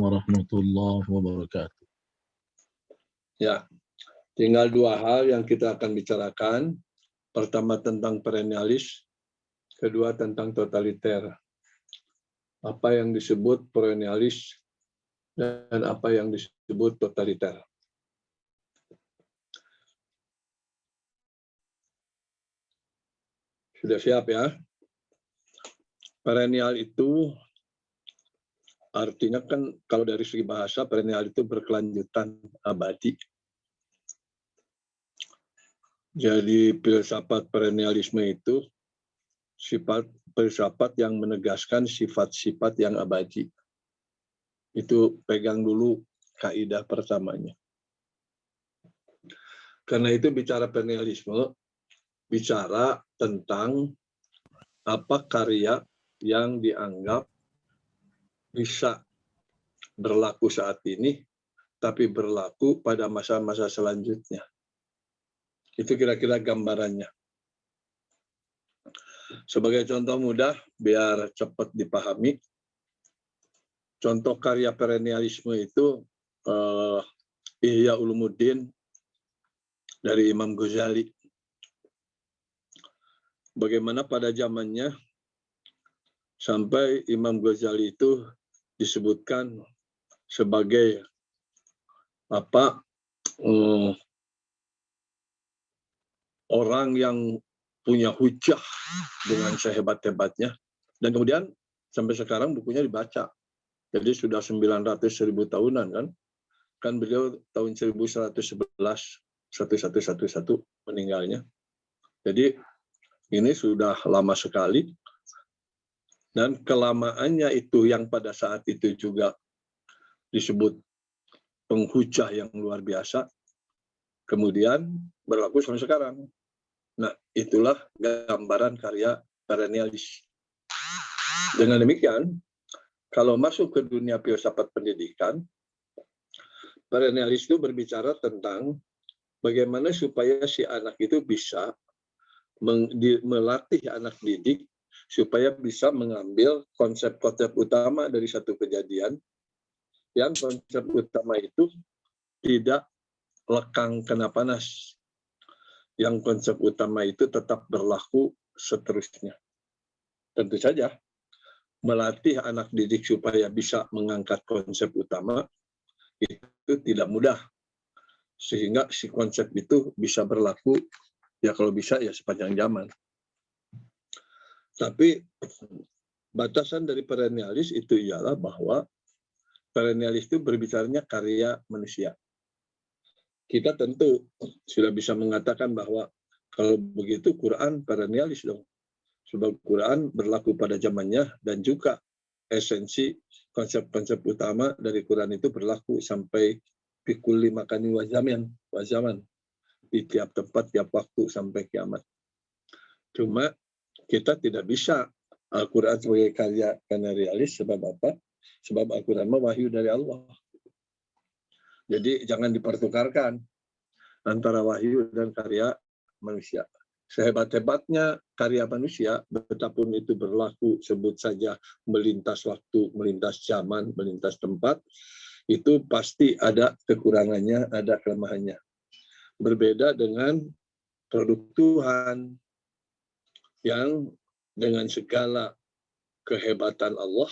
warahmatullahi wabarakatuh. Ya, tinggal dua hal yang kita akan bicarakan. Pertama tentang perennialis, kedua tentang totaliter. Apa yang disebut perennialis dan apa yang disebut totaliter. Sudah siap ya? Perennial itu artinya kan kalau dari segi bahasa perennial itu berkelanjutan, abadi. Jadi filsafat perennialisme itu sifat filsafat yang menegaskan sifat-sifat yang abadi. Itu pegang dulu kaidah pertamanya. Karena itu bicara perennialisme, bicara tentang apa karya yang dianggap bisa berlaku saat ini, tapi berlaku pada masa-masa selanjutnya. Itu kira-kira gambarannya. Sebagai contoh mudah, biar cepat dipahami, contoh karya perennialisme itu Ihya Ulumuddin dari Imam Ghazali. Bagaimana pada zamannya sampai Imam Ghazali itu disebutkan sebagai orang yang punya hujah dengan sehebat-hebatnya, dan kemudian sampai sekarang bukunya dibaca. Jadi sudah 900.000 tahunan kan beliau tahun 1111 meninggalnya. Jadi ini sudah lama sekali, dan kelamaannya itu yang pada saat itu juga disebut penghujah yang luar biasa, kemudian berlaku sampai sekarang. Nah, itulah gambaran karya perennialis. Dengan demikian, kalau masuk ke dunia filsafat pendidikan, perennialis itu berbicara tentang bagaimana supaya si anak itu bisa melatih anak didik supaya bisa mengambil konsep-konsep utama dari satu kejadian, yang konsep utama itu tidak lekang kena panas, yang konsep utama itu tetap berlaku seterusnya. Tentu saja melatih anak didik supaya bisa mengangkat konsep utama itu tidak mudah, sehingga si konsep itu bisa berlaku ya kalau bisa ya sepanjang zaman. Tapi batasan dari perennialis itu ialah bahwa perennialis itu berbicaranya karya manusia. Kita tentu sudah bisa mengatakan bahwa kalau begitu Quran perennialis dong. Sebab Quran berlaku pada zamannya, dan juga esensi konsep-konsep utama dari Quran itu berlaku sampai fikul makani wa zaman di tiap tempat, tiap waktu sampai kiamat. Cuma kita tidak bisa Al-Quran sebagai karya perennialis. Sebab apa? Sebab Al-Quran wahyu dari Allah. Jadi jangan dipertukarkan antara wahyu dan karya manusia. Sehebat-hebatnya karya manusia, betapun itu berlaku, sebut saja melintas waktu, melintas zaman, melintas tempat, itu pasti ada kekurangannya, ada kelemahannya. Berbeda dengan produk Tuhan yang dengan segala kehebatan Allah,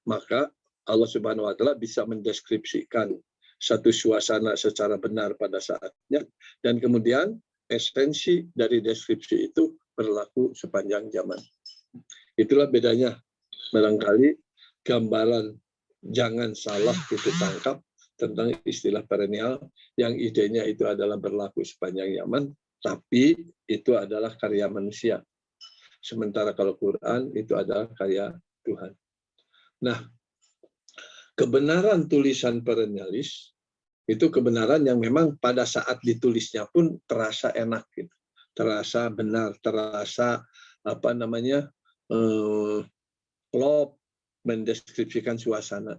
maka Allah Subhanahu wa Ta'ala bisa mendeskripsikan satu suasana secara benar pada saatnya, dan kemudian esensi dari deskripsi itu berlaku sepanjang zaman. Itulah bedanya. Barangkali gambaran jangan salah kita tangkap tentang istilah perennial, yang idenya itu adalah berlaku sepanjang zaman, tapi itu adalah karya manusia. Sementara kalau Quran itu adalah karya Tuhan. Nah, kebenaran tulisan perennialis itu kebenaran yang memang pada saat ditulisnya pun terasa enak, gitu, terasa benar, terasa klop, mendeskripsikan suasana.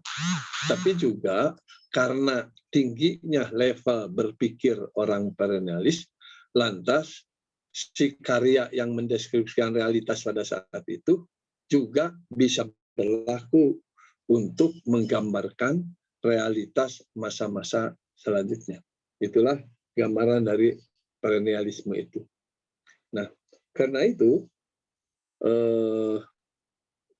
Tapi juga karena tingginya level berpikir orang perennialis, lantas si karya yang mendeskripsikan realitas pada saat itu juga bisa berlaku untuk menggambarkan realitas masa-masa selanjutnya. Itulah gambaran dari perennialisme itu. Nah, karena itu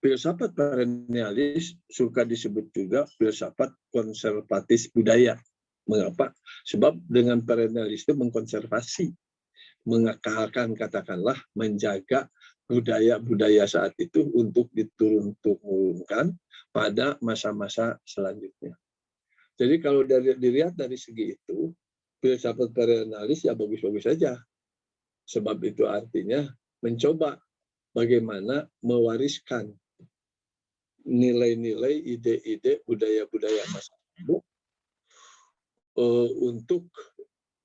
filsafat perennialis suka disebut juga filsafat konservatis budaya. Mengapa? Sebab dengan perennialis itu mengkonservasi, mengakalkan, katakanlah, menjaga budaya-budaya saat itu untuk diturunkan pada masa-masa selanjutnya. Jadi kalau dilihat dari segi itu, filsafat perennialis ya bagus-bagus saja. Sebab itu artinya mencoba bagaimana mewariskan nilai-nilai, ide-ide, budaya-budaya masa lalu untuk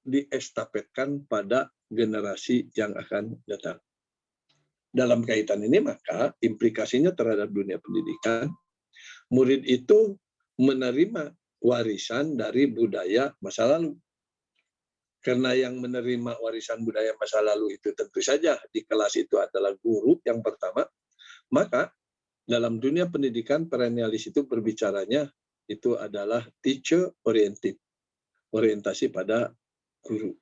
diestafetkan pada generasi yang akan datang. Dalam kaitan ini maka implikasinya terhadap dunia pendidikan, murid itu menerima warisan dari budaya masa lalu. Karena yang menerima warisan budaya masa lalu itu tentu saja di kelas itu adalah guru yang pertama, maka dalam dunia pendidikan perennialis itu berbicaranya itu adalah teacher oriented, orientasi pada guru.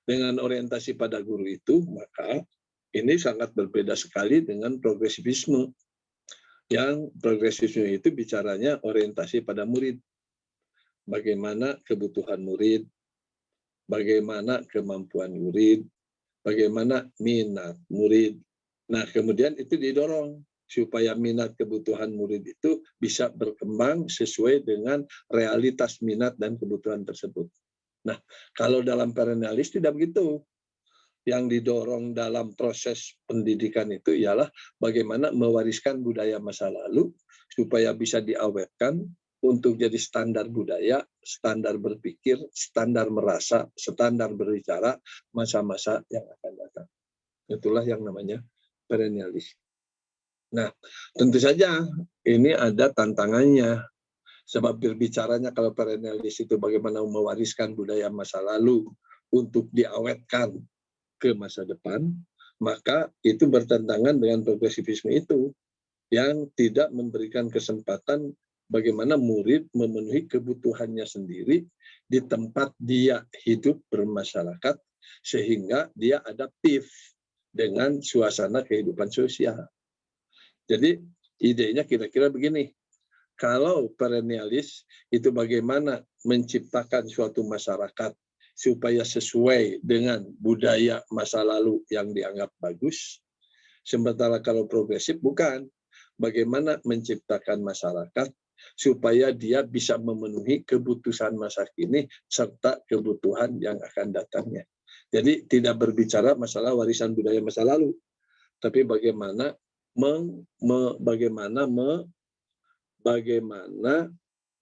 Dengan orientasi pada guru itu, maka ini sangat berbeda sekali dengan progresivisme. Yang progresivisme itu bicaranya orientasi pada murid. Bagaimana kebutuhan murid, bagaimana kemampuan murid, bagaimana minat murid. Nah, kemudian itu didorong supaya minat kebutuhan murid itu bisa berkembang sesuai dengan realitas minat dan kebutuhan tersebut. Nah, kalau dalam perennialis tidak begitu. Yang didorong dalam proses pendidikan itu ialah bagaimana mewariskan budaya masa lalu supaya bisa diawetkan untuk jadi standar budaya, standar berpikir, standar merasa, standar berbicara masa-masa yang akan datang. Itulah yang namanya perennialis. Nah, tentu saja ini ada tantangannya. Sebab berbicaranya kalau perennialis itu bagaimana mewariskan budaya masa lalu untuk diawetkan ke masa depan, maka itu bertentangan dengan progresivisme itu yang tidak memberikan kesempatan bagaimana murid memenuhi kebutuhannya sendiri di tempat dia hidup bermasyarakat sehingga dia adaptif dengan suasana kehidupan sosial. Jadi idenya kira-kira begini, kalau perennialis itu bagaimana menciptakan suatu masyarakat supaya sesuai dengan budaya masa lalu yang dianggap bagus. Sementara kalau progresif bukan. Bagaimana menciptakan masyarakat supaya dia bisa memenuhi kebutuhan masa kini serta kebutuhan yang akan datangnya. Jadi tidak berbicara masalah warisan budaya masa lalu, tapi bagaimana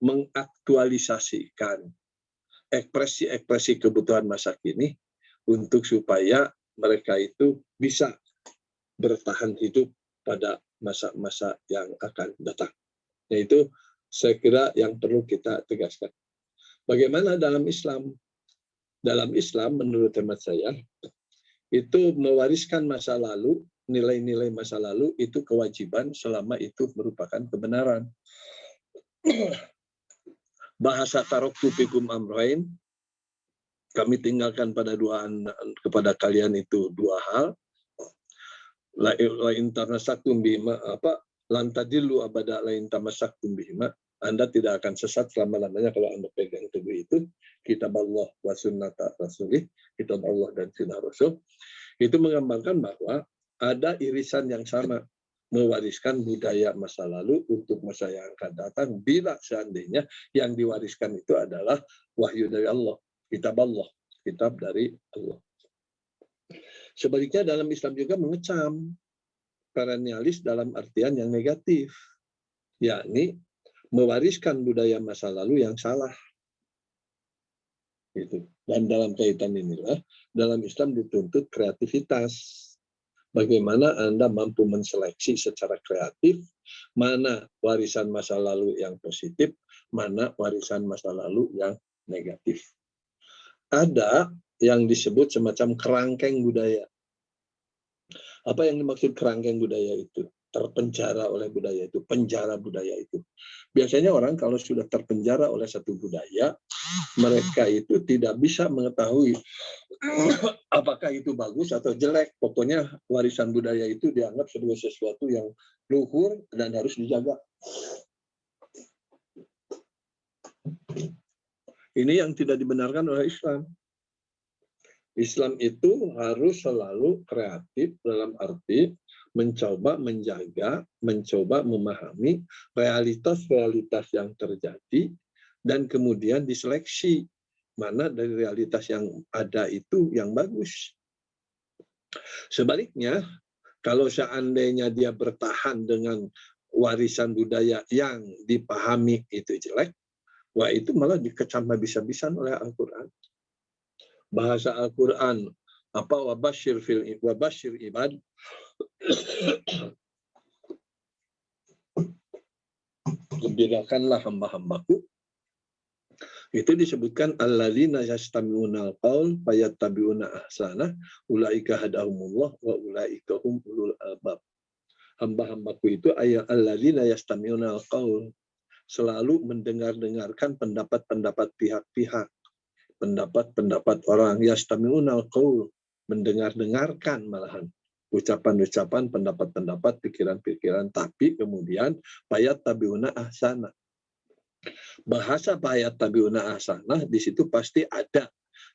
mengaktualisasikan ekspresi-ekspresi kebutuhan masa kini untuk supaya mereka itu bisa bertahan hidup pada masa-masa yang akan datang. Yaitu saya kira yang perlu kita tegaskan. Bagaimana dalam Islam? Dalam Islam menurut hemat saya, itu mewariskan masa lalu, nilai-nilai masa lalu itu kewajiban selama itu merupakan kebenaran. Bahasa taroktu fikum amroin, kami tinggalkan kepada kalian itu dua hal. Lain tamasakum bihima lantadillu abada lain tamasakum bihima. Anda tidak akan sesat selama-lamanya kalau Anda pegang teguh itu kitab Allah wa sunnata rasulih, kitab Allah dan sunnah Rasul. Itu menggambarkan bahwa ada irisan yang sama, mewariskan budaya masa lalu untuk masa yang akan datang bila seandainya yang diwariskan itu adalah wahyu dari Allah, kitab dari Allah. Sebaliknya dalam Islam juga mengecam perennialis dalam artian yang negatif, yakni mewariskan budaya masa lalu yang salah. Gitu. Dan dalam kaitan inilah dalam Islam dituntut kreativitas. Bagaimana Anda mampu menseleksi secara kreatif mana warisan masa lalu yang positif, mana warisan masa lalu yang negatif. Ada yang disebut semacam kerangkeng budaya. Apa yang dimaksud kerangkeng budaya itu? terpenjara oleh budaya itu, penjara budaya itu. Biasanya orang kalau sudah terpenjara oleh satu budaya, mereka itu tidak bisa mengetahui apakah itu bagus atau jelek. Pokoknya warisan budaya itu dianggap sebagai sesuatu yang luhur dan harus dijaga. Ini yang tidak dibenarkan oleh Islam. Islam itu harus selalu kreatif dalam arti mencoba menjaga, mencoba memahami realitas-realitas yang terjadi dan kemudian diseleksi mana dari realitas yang ada itu yang bagus. Sebaliknya, kalau seandainya dia bertahan dengan warisan budaya yang dipahami itu jelek, wah itu malah dikecam habis-habisan oleh Al-Quran. Bahasa Al-Quran wabashir ibad gembirakanlah hamba-hambaku, itu disebutkan alladzina yastami'unal qaul fayattabi'una ahsanah ulaika hadahumullah wa ulaika hum ulul albab. Hamba-hambaku itu ayat alladzina yastami'unal qaul, selalu mendengar-dengarkan pendapat-pendapat pihak-pihak, pendapat-pendapat orang. Yastami'unal qaul, mendengar-dengarkan malahan ucapan-ucapan, pendapat-pendapat, pikiran-pikiran, tapi kemudian fayattabi'una ahsanah. Bahasa fayattabi'una ahsanah di situ pasti ada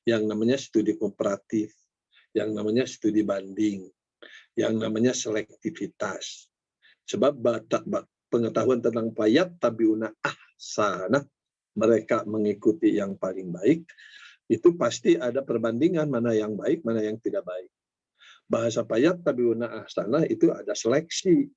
yang namanya studi komparatif, yang namanya studi banding, yang namanya selektivitas. Sebab pengetahuan tentang fayattabi'una ahsanah, mereka mengikuti yang paling baik, itu pasti ada perbandingan mana yang baik, mana yang tidak baik. Bahasa fayattabi'una ahsanah itu ada seleksi,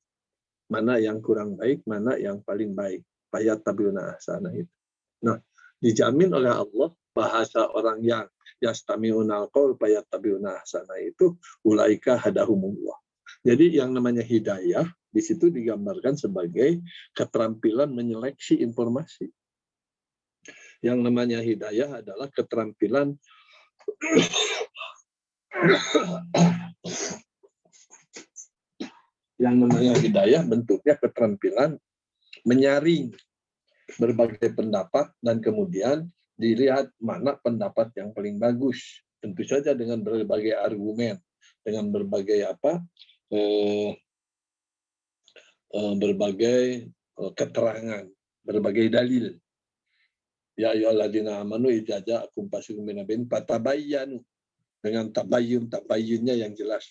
mana yang kurang baik, mana yang paling baik. Fayattabi'una ahsanah itu. Nah, dijamin oleh Allah bahasa orang yang yastami'unal qaul fayattabi'una ahsanah itu ulaika hadahumullah. Jadi yang namanya hidayah di situ digambarkan sebagai keterampilan menyeleksi informasi. Yang namanya hidayah adalah keterampilan yang namanya hidayah bentuknya keterampilan menyaring berbagai pendapat dan kemudian dilihat mana pendapat yang paling bagus. Tentu saja dengan berbagai argumen, dengan berbagai berbagai keterangan, berbagai dalil. Ya ayyuhalladzina amanu idza ja'akum fasiqun binaba'in fatabayyanu, dengan tabayyunnya yang jelas.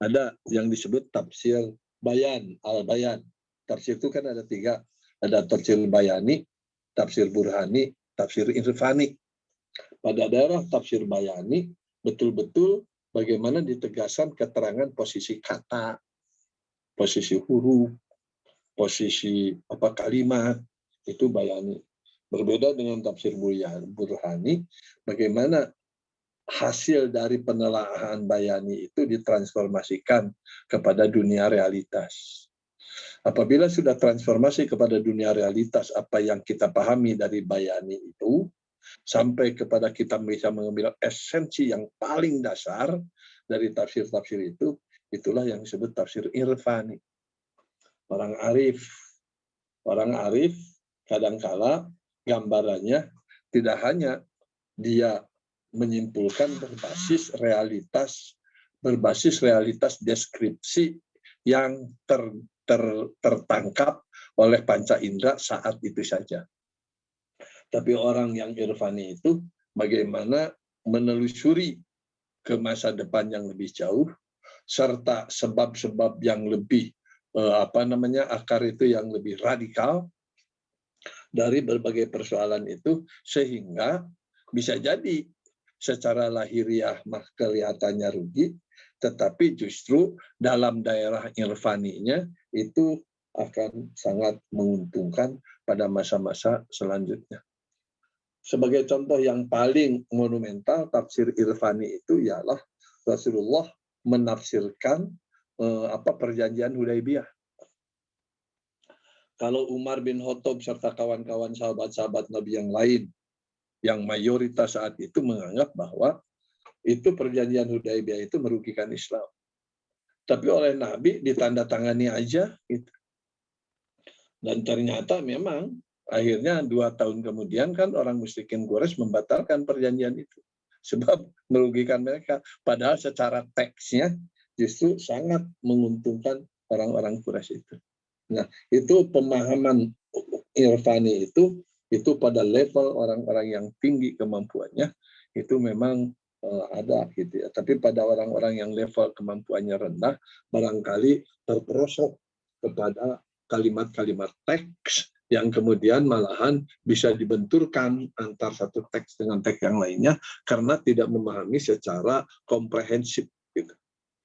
Ada yang disebut tafsir bayan, al-bayan. Tafsir itu kan ada 3. Ada tafsir bayani, tafsir burhani, tafsir irfani. Pada daerah tafsir bayani, betul-betul bagaimana ditegaskan keterangan posisi kata, posisi huruf, posisi kalimat, itu bayani. Berbeda dengan tafsir burhani, bagaimana hasil dari penelaahan bayani itu ditransformasikan kepada dunia realitas. Apabila sudah transformasi kepada dunia realitas, apa yang kita pahami dari bayani itu, sampai kepada kita bisa mengambil esensi yang paling dasar dari tafsir-tafsir itu, itulah yang disebut tafsir irfani. Orang arif kadangkala gambarannya tidak hanya dia menyimpulkan berbasis realitas deskripsi yang tertangkap oleh panca indera saat itu saja. Tapi orang yang irfani itu bagaimana menelusuri ke masa depan yang lebih jauh, serta sebab-sebab yang lebih akar itu yang lebih radikal dari berbagai persoalan itu, sehingga bisa jadi secara lahiriah mah kelihatannya rugi, tetapi justru dalam daerah irfaninya itu akan sangat menguntungkan pada masa-masa selanjutnya. Sebagai contoh yang paling monumental tafsir irfani itu ialah Rasulullah menafsirkan perjanjian Hudaybiyah. Kalau Umar bin Khattab serta kawan-kawan sahabat-sahabat Nabi yang lain, yang mayoritas saat itu menganggap bahwa itu perjanjian Hudaybiyah itu merugikan Islam. tapi oleh Nabi ditandatangani aja gitu. Dan ternyata memang akhirnya 2 tahun kemudian kan orang musyrikin Quraisy membatalkan perjanjian itu sebab merugikan mereka. Padahal secara teksnya justru sangat menguntungkan orang-orang Quraisy itu. Nah, itu pemahaman irfani itu pada level orang-orang yang tinggi kemampuannya itu memang ada gitu ya. Tapi pada orang-orang yang level kemampuannya rendah barangkali terperosok kepada kalimat-kalimat teks yang kemudian malahan bisa dibenturkan antar satu teks dengan teks yang lainnya karena tidak memahami secara komprehensif gitu,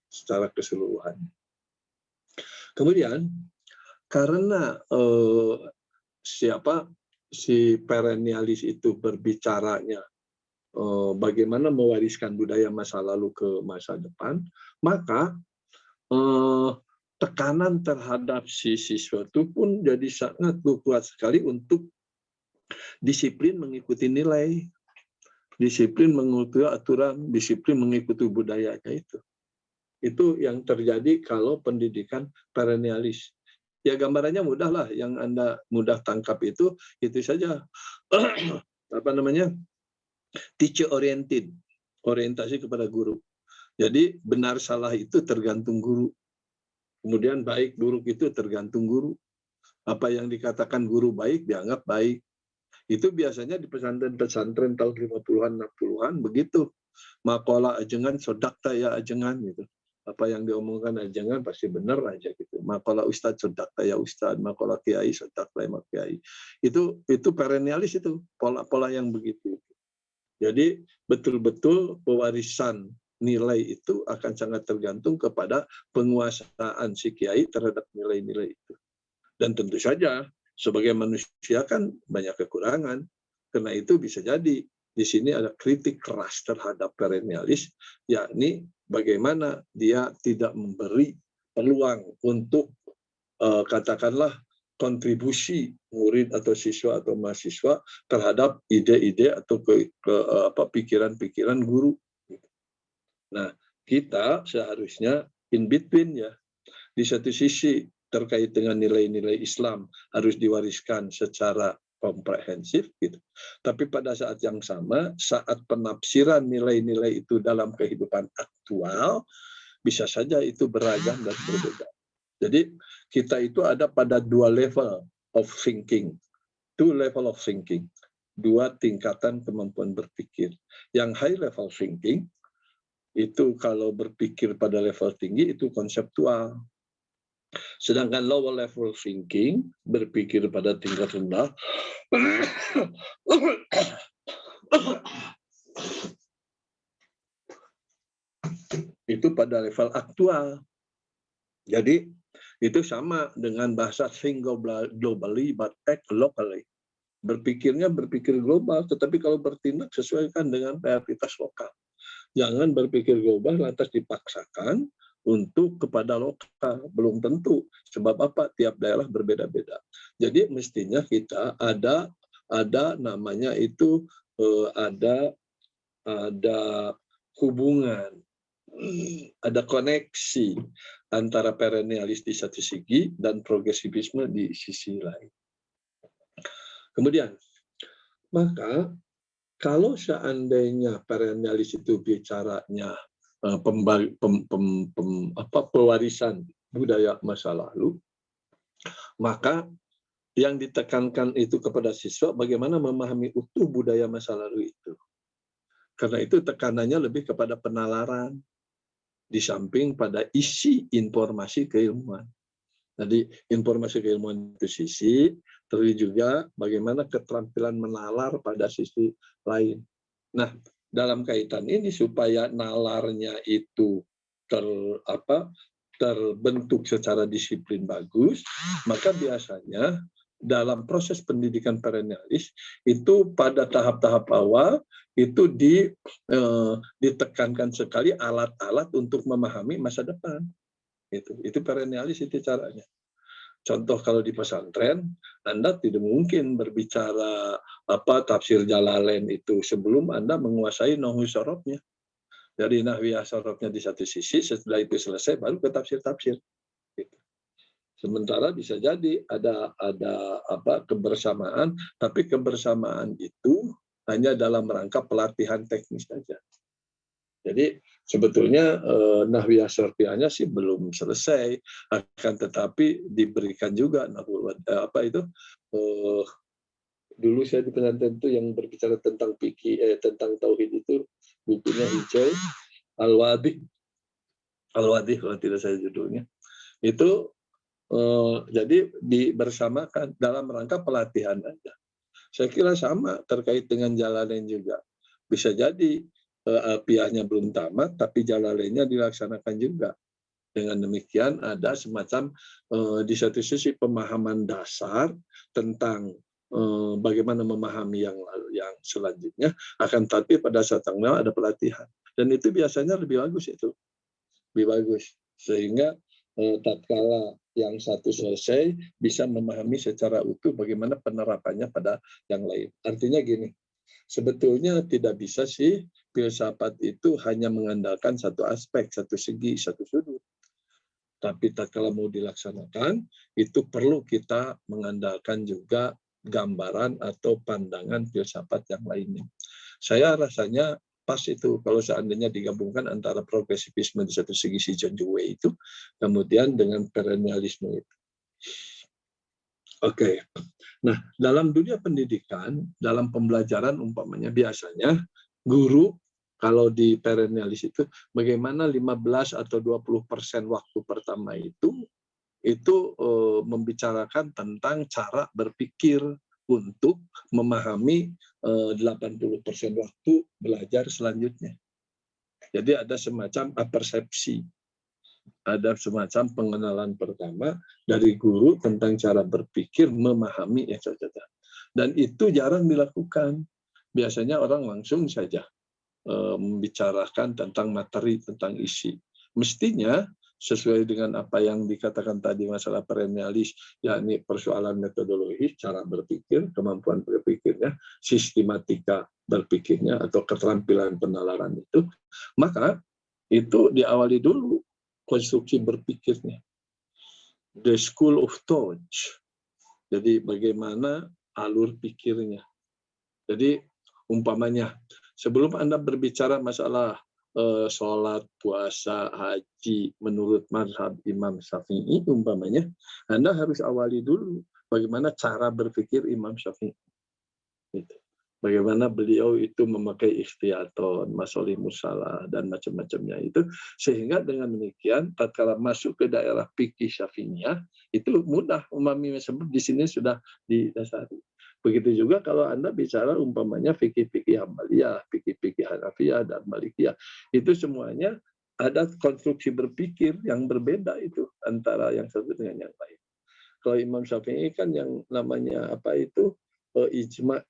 secara keseluruhan. Kemudian karena si perennialis itu berbicaranya bagaimana mewariskan budaya masa lalu ke masa depan, maka tekanan terhadap si siswa itu pun jadi sangat kuat sekali untuk disiplin mengikuti nilai, disiplin mengikuti aturan, disiplin mengikuti budayanya itu. Itu yang terjadi kalau pendidikan perennialis. Ya gambarannya mudah lah, yang Anda mudah tangkap itu saja. Apa namanya? Teacher oriented, orientasi kepada guru. Jadi benar salah itu tergantung guru. Kemudian baik buruk itu tergantung guru. Apa yang dikatakan guru baik dianggap baik. Itu biasanya di pesantren-pesantren tahun 50-an, 60-an begitu. Makola ajengan, sodakta ya ajengan gitu. Apa yang diomongkan ajengan pasti benar aja gitu. Makola ustadz, sodakta ya ustadz. Makola kiai, sodakta ya kiai. Itu perennialis itu, pola-pola yang begitu. Jadi betul-betul pewarisan nilai itu akan sangat tergantung kepada penguasaan si kiai terhadap nilai-nilai itu. Dan tentu saja sebagai manusia kan banyak kekurangan. Karena itu bisa jadi di sini ada kritik keras terhadap perennialis, yakni bagaimana dia tidak memberi peluang untuk katakanlah kontribusi murid atau siswa atau mahasiswa terhadap ide-ide atau pikiran-pikiran guru. Nah, kita seharusnya in between ya. Di satu sisi terkait dengan nilai-nilai Islam harus diwariskan secara komprehensif gitu. Tapi pada saat yang sama, saat penafsiran nilai-nilai itu dalam kehidupan aktual, bisa saja itu beragam dan berbeda. Jadi kita itu ada pada 2 level of thinking, 2 level of thinking, 2 tingkatan kemampuan berpikir. Yang high level thinking itu kalau berpikir pada level tinggi itu konseptual. Sedangkan lower level thinking berpikir pada tingkat rendah itu pada level aktual. Jadi itu sama dengan bahasa think globally but act locally. Berpikirnya berpikir global, tetapi kalau bertindak sesuaikan dengan prioritas lokal. Jangan berpikir global lantas dipaksakan untuk kepada lokal. Belum tentu. Sebab apa? Tiap daerah berbeda-beda. Jadi mestinya kita ada namanya itu ada hubungan, ada koneksi antara perennialis di satu sisi dan progresivisme di sisi lain. Kemudian, maka kalau seandainya perennialis itu bicaranya pewarisan budaya masa lalu, maka yang ditekankan itu kepada siswa bagaimana memahami utuh budaya masa lalu itu. Karena itu tekanannya lebih kepada penalaran di samping pada isi informasi keilmuan. Jadi informasi keilmuan itu sisi, tapi juga bagaimana keterampilan menalar pada sisi lain. Nah, dalam kaitan ini supaya nalarnya itu terbentuk secara disiplin bagus, maka biasanya dalam proses pendidikan perennialis itu pada tahap-tahap awal itu ditekankan sekali alat-alat untuk memahami masa depan. Itu perennialis itu caranya. Contoh kalau di pesantren, Anda tidak mungkin berbicara tafsir Jalalain itu sebelum Anda menguasai nahwu sorofnya. Dari nahwiyah sorofnya di satu sisi, setelah itu selesai baru ke tafsir-tafsir. Gitu. Sementara bisa jadi ada apa kebersamaan, tapi kebersamaan itu hanya dalam rangka pelatihan teknis saja. Jadi sebetulnya nahwiyah sorfiyahnya sih belum selesai, akan tetapi diberikan juga apa itu dulu saya di pesantren itu yang berbicara tentang tentang tauhid itu bukunya hijau Al-Wadih kalau tidak saya judulnya itu jadi dibersamakan dalam rangka pelatihan aja. Saya kira sama terkait dengan Jalalain juga. Bisa jadi alfiahnya belum tamat, tapi Jalalainnya dilaksanakan juga. Dengan demikian ada semacam di satu sisi pemahaman dasar tentang bagaimana memahami yang selanjutnya, akan tapi pada saat yang ada pelatihan. Dan itu biasanya lebih bagus itu. Lebih bagus. Sehingga tatkala yang satu selesai bisa memahami secara utuh bagaimana penerapannya pada yang lain. Artinya gini, sebetulnya tidak bisa sih filsafat itu hanya mengandalkan satu aspek, satu segi, satu sudut. Tapi tatkala mau dilaksanakan, itu perlu kita mengandalkan juga gambaran atau pandangan filsafat yang lainnya. Saya rasanya pas itu kalau seandainya digabungkan antara progresivisme di satu segi si John Dewey itu, kemudian dengan perennialisme itu. Oke. Nah, dalam dunia pendidikan, dalam pembelajaran umpamanya biasanya guru kalau di perennialis itu bagaimana 15 atau 20% waktu pertama itu membicarakan tentang cara berpikir untuk memahami 80% waktu belajar selanjutnya. Jadi ada semacam persepsi, ada semacam pengenalan pertama dari guru tentang cara berpikir, memahami, etc. Dan itu jarang dilakukan. Biasanya orang langsung saja membicarakan tentang materi, tentang isi. Mestinya sesuai dengan apa yang dikatakan tadi masalah perennialis, yakni persoalan metodologi, cara berpikir, kemampuan berpikirnya, sistematika berpikirnya atau keterampilan penalaran itu, maka itu diawali dulu konstruksi berpikirnya. The school of thought. Jadi bagaimana alur pikirnya. Jadi umpamanya sebelum Anda berbicara masalah sholat, puasa, haji menurut mazhab Imam Syafi'i umpamanya, Anda harus awali dulu bagaimana cara berpikir Imam Syafi'i. Gitu. Bagaimana beliau itu memakai ikhtiyaton, masolih musalah, dan macam-macamnya itu. Sehingga dengan demikian, tatkala masuk ke daerah fikih Syafi'iyah, itu mudah memahami sebab di sini sudah didasari. Begitu juga kalau Anda bicara umpamanya fikih-fikih Hambaliyah, fikih-fikih Hanafiyah, dan Malikiyah. Itu semuanya ada konstruksi berpikir yang berbeda itu antara yang satu dengan yang lain. Kalau Imam Syafi'i kan yang namanya apa itu ijma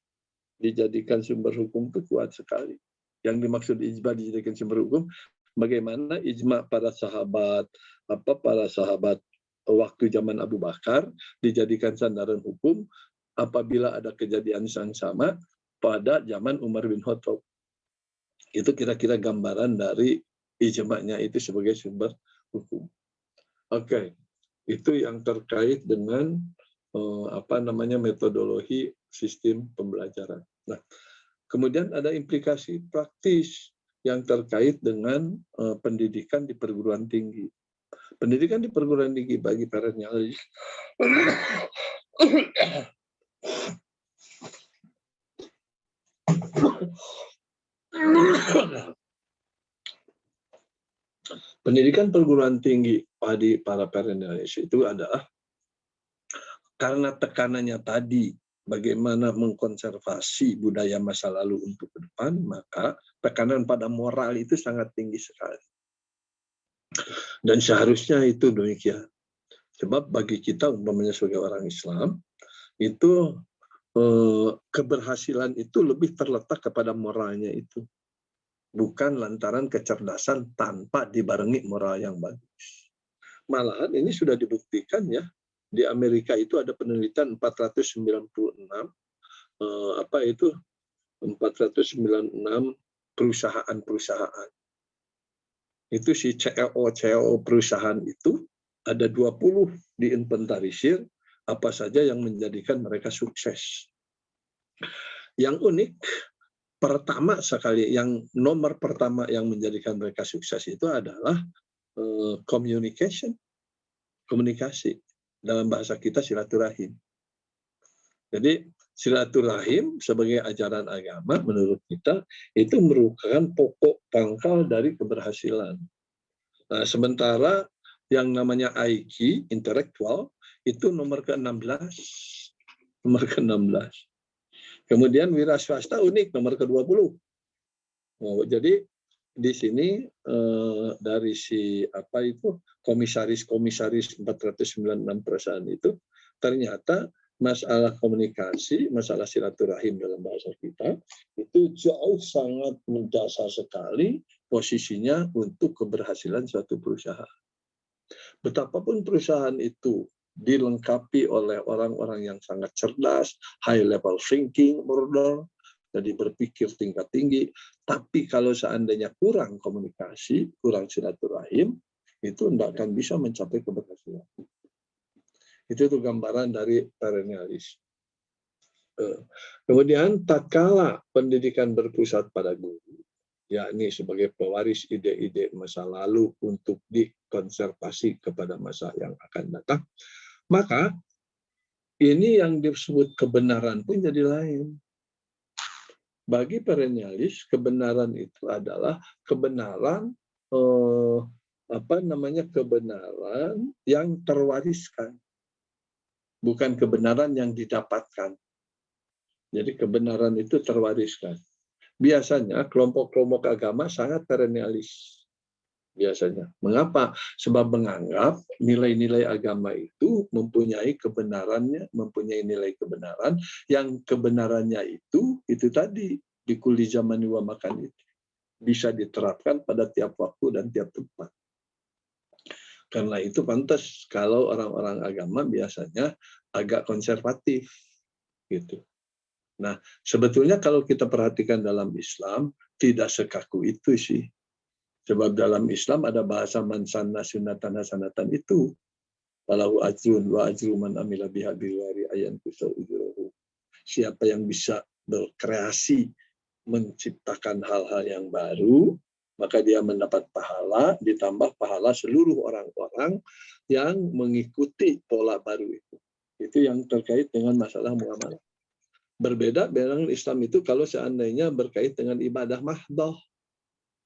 dijadikan sumber hukum itu kuat sekali. Yang dimaksud ijma dijadikan sumber hukum, bagaimana ijma para sahabat waktu zaman Abu Bakar dijadikan sandaran hukum apabila ada kejadian yang sama pada zaman Umar bin Khattab. Itu kira-kira gambaran dari ijma-nya itu sebagai sumber hukum. Oke, itu yang terkait dengan metodologi sistem pembelajaran. Nah, kemudian ada implikasi praktis yang terkait dengan pendidikan di perguruan tinggi. Pendidikan di perguruan tinggi bagi perennialis pendidikan perguruan tinggi bagi para perennialis itu adalah karena tekanannya tadi bagaimana mengkonservasi budaya masa lalu untuk ke depan, maka tekanan pada moral itu sangat tinggi sekali. Dan seharusnya itu demikian. Sebab bagi kita umpamanya sebagai orang Islam, itu keberhasilan itu lebih terletak kepada moralnya itu. Bukan lantaran kecerdasan tanpa dibarengi moral yang bagus. Malahan ini sudah dibuktikan ya. Di Amerika itu ada penelitian 496 496 perusahaan-perusahaan itu si CEO perusahaan itu ada 20 diinventarisir apa saja yang menjadikan mereka sukses. Yang unik, pertama sekali, yang nomor pertama yang menjadikan mereka sukses itu adalah communication, komunikasi. Dalam bahasa kita silaturahim. Jadi silaturahim sebagai ajaran agama menurut kita itu merupakan pokok pangkal dari keberhasilan. Nah, sementara yang namanya IQ, intelektual, itu nomor ke-16. Nomor ke-16. Kemudian wira swasta unik, nomor ke-20. Oh, jadi di sini dari si komisaris 496 perusahaan itu ternyata masalah komunikasi, masalah silaturahim dalam bahasa kita itu jauh sangat mendasar sekali posisinya untuk keberhasilan suatu perusahaan. Betapapun perusahaan itu dilengkapi oleh orang-orang yang sangat cerdas, high level thinking, jadi berpikir tingkat tinggi, tapi kalau seandainya kurang komunikasi, kurang silaturahim, itu tidak akan bisa mencapai keberhasilan. Itu tuh gambaran dari perennialis. Kemudian tatkala pendidikan berpusat pada guru, yakni sebagai pewaris ide-ide masa lalu untuk dikonservasi kepada masa yang akan datang, maka ini yang disebut kebenaran pun jadi lain. Bagi perennialis, kebenaran itu adalah kebenaran kebenaran yang terwariskan, bukan kebenaran yang didapatkan. Jadi kebenaran itu terwariskan. Biasanya kelompok-kelompok agama sangat perennialis. Biasanya. Mengapa? Sebab menganggap nilai-nilai agama itu mempunyai kebenarannya, mempunyai nilai kebenaran, yang kebenarannya itu tadi, di kulli zaman wa makan itu. Bisa diterapkan pada tiap waktu dan tiap tempat. Karena itu pantas kalau orang-orang agama biasanya agak konservatif. Gitu. Nah, sebetulnya kalau kita perhatikan dalam Islam, tidak sekaku itu sih. Sebab dalam Islam ada bahasa man sanna sunnatan hasanatan itu. Walau ajrun wa ajru man amila biha biwari ayan kusau ujruhu. Siapa yang bisa berkreasi, menciptakan hal-hal yang baru, maka dia mendapat pahala, ditambah pahala seluruh orang-orang yang mengikuti pola baru itu. Itu yang terkait dengan masalah muamalah. Berbeda dengan Islam itu kalau seandainya berkait dengan ibadah mahdoh.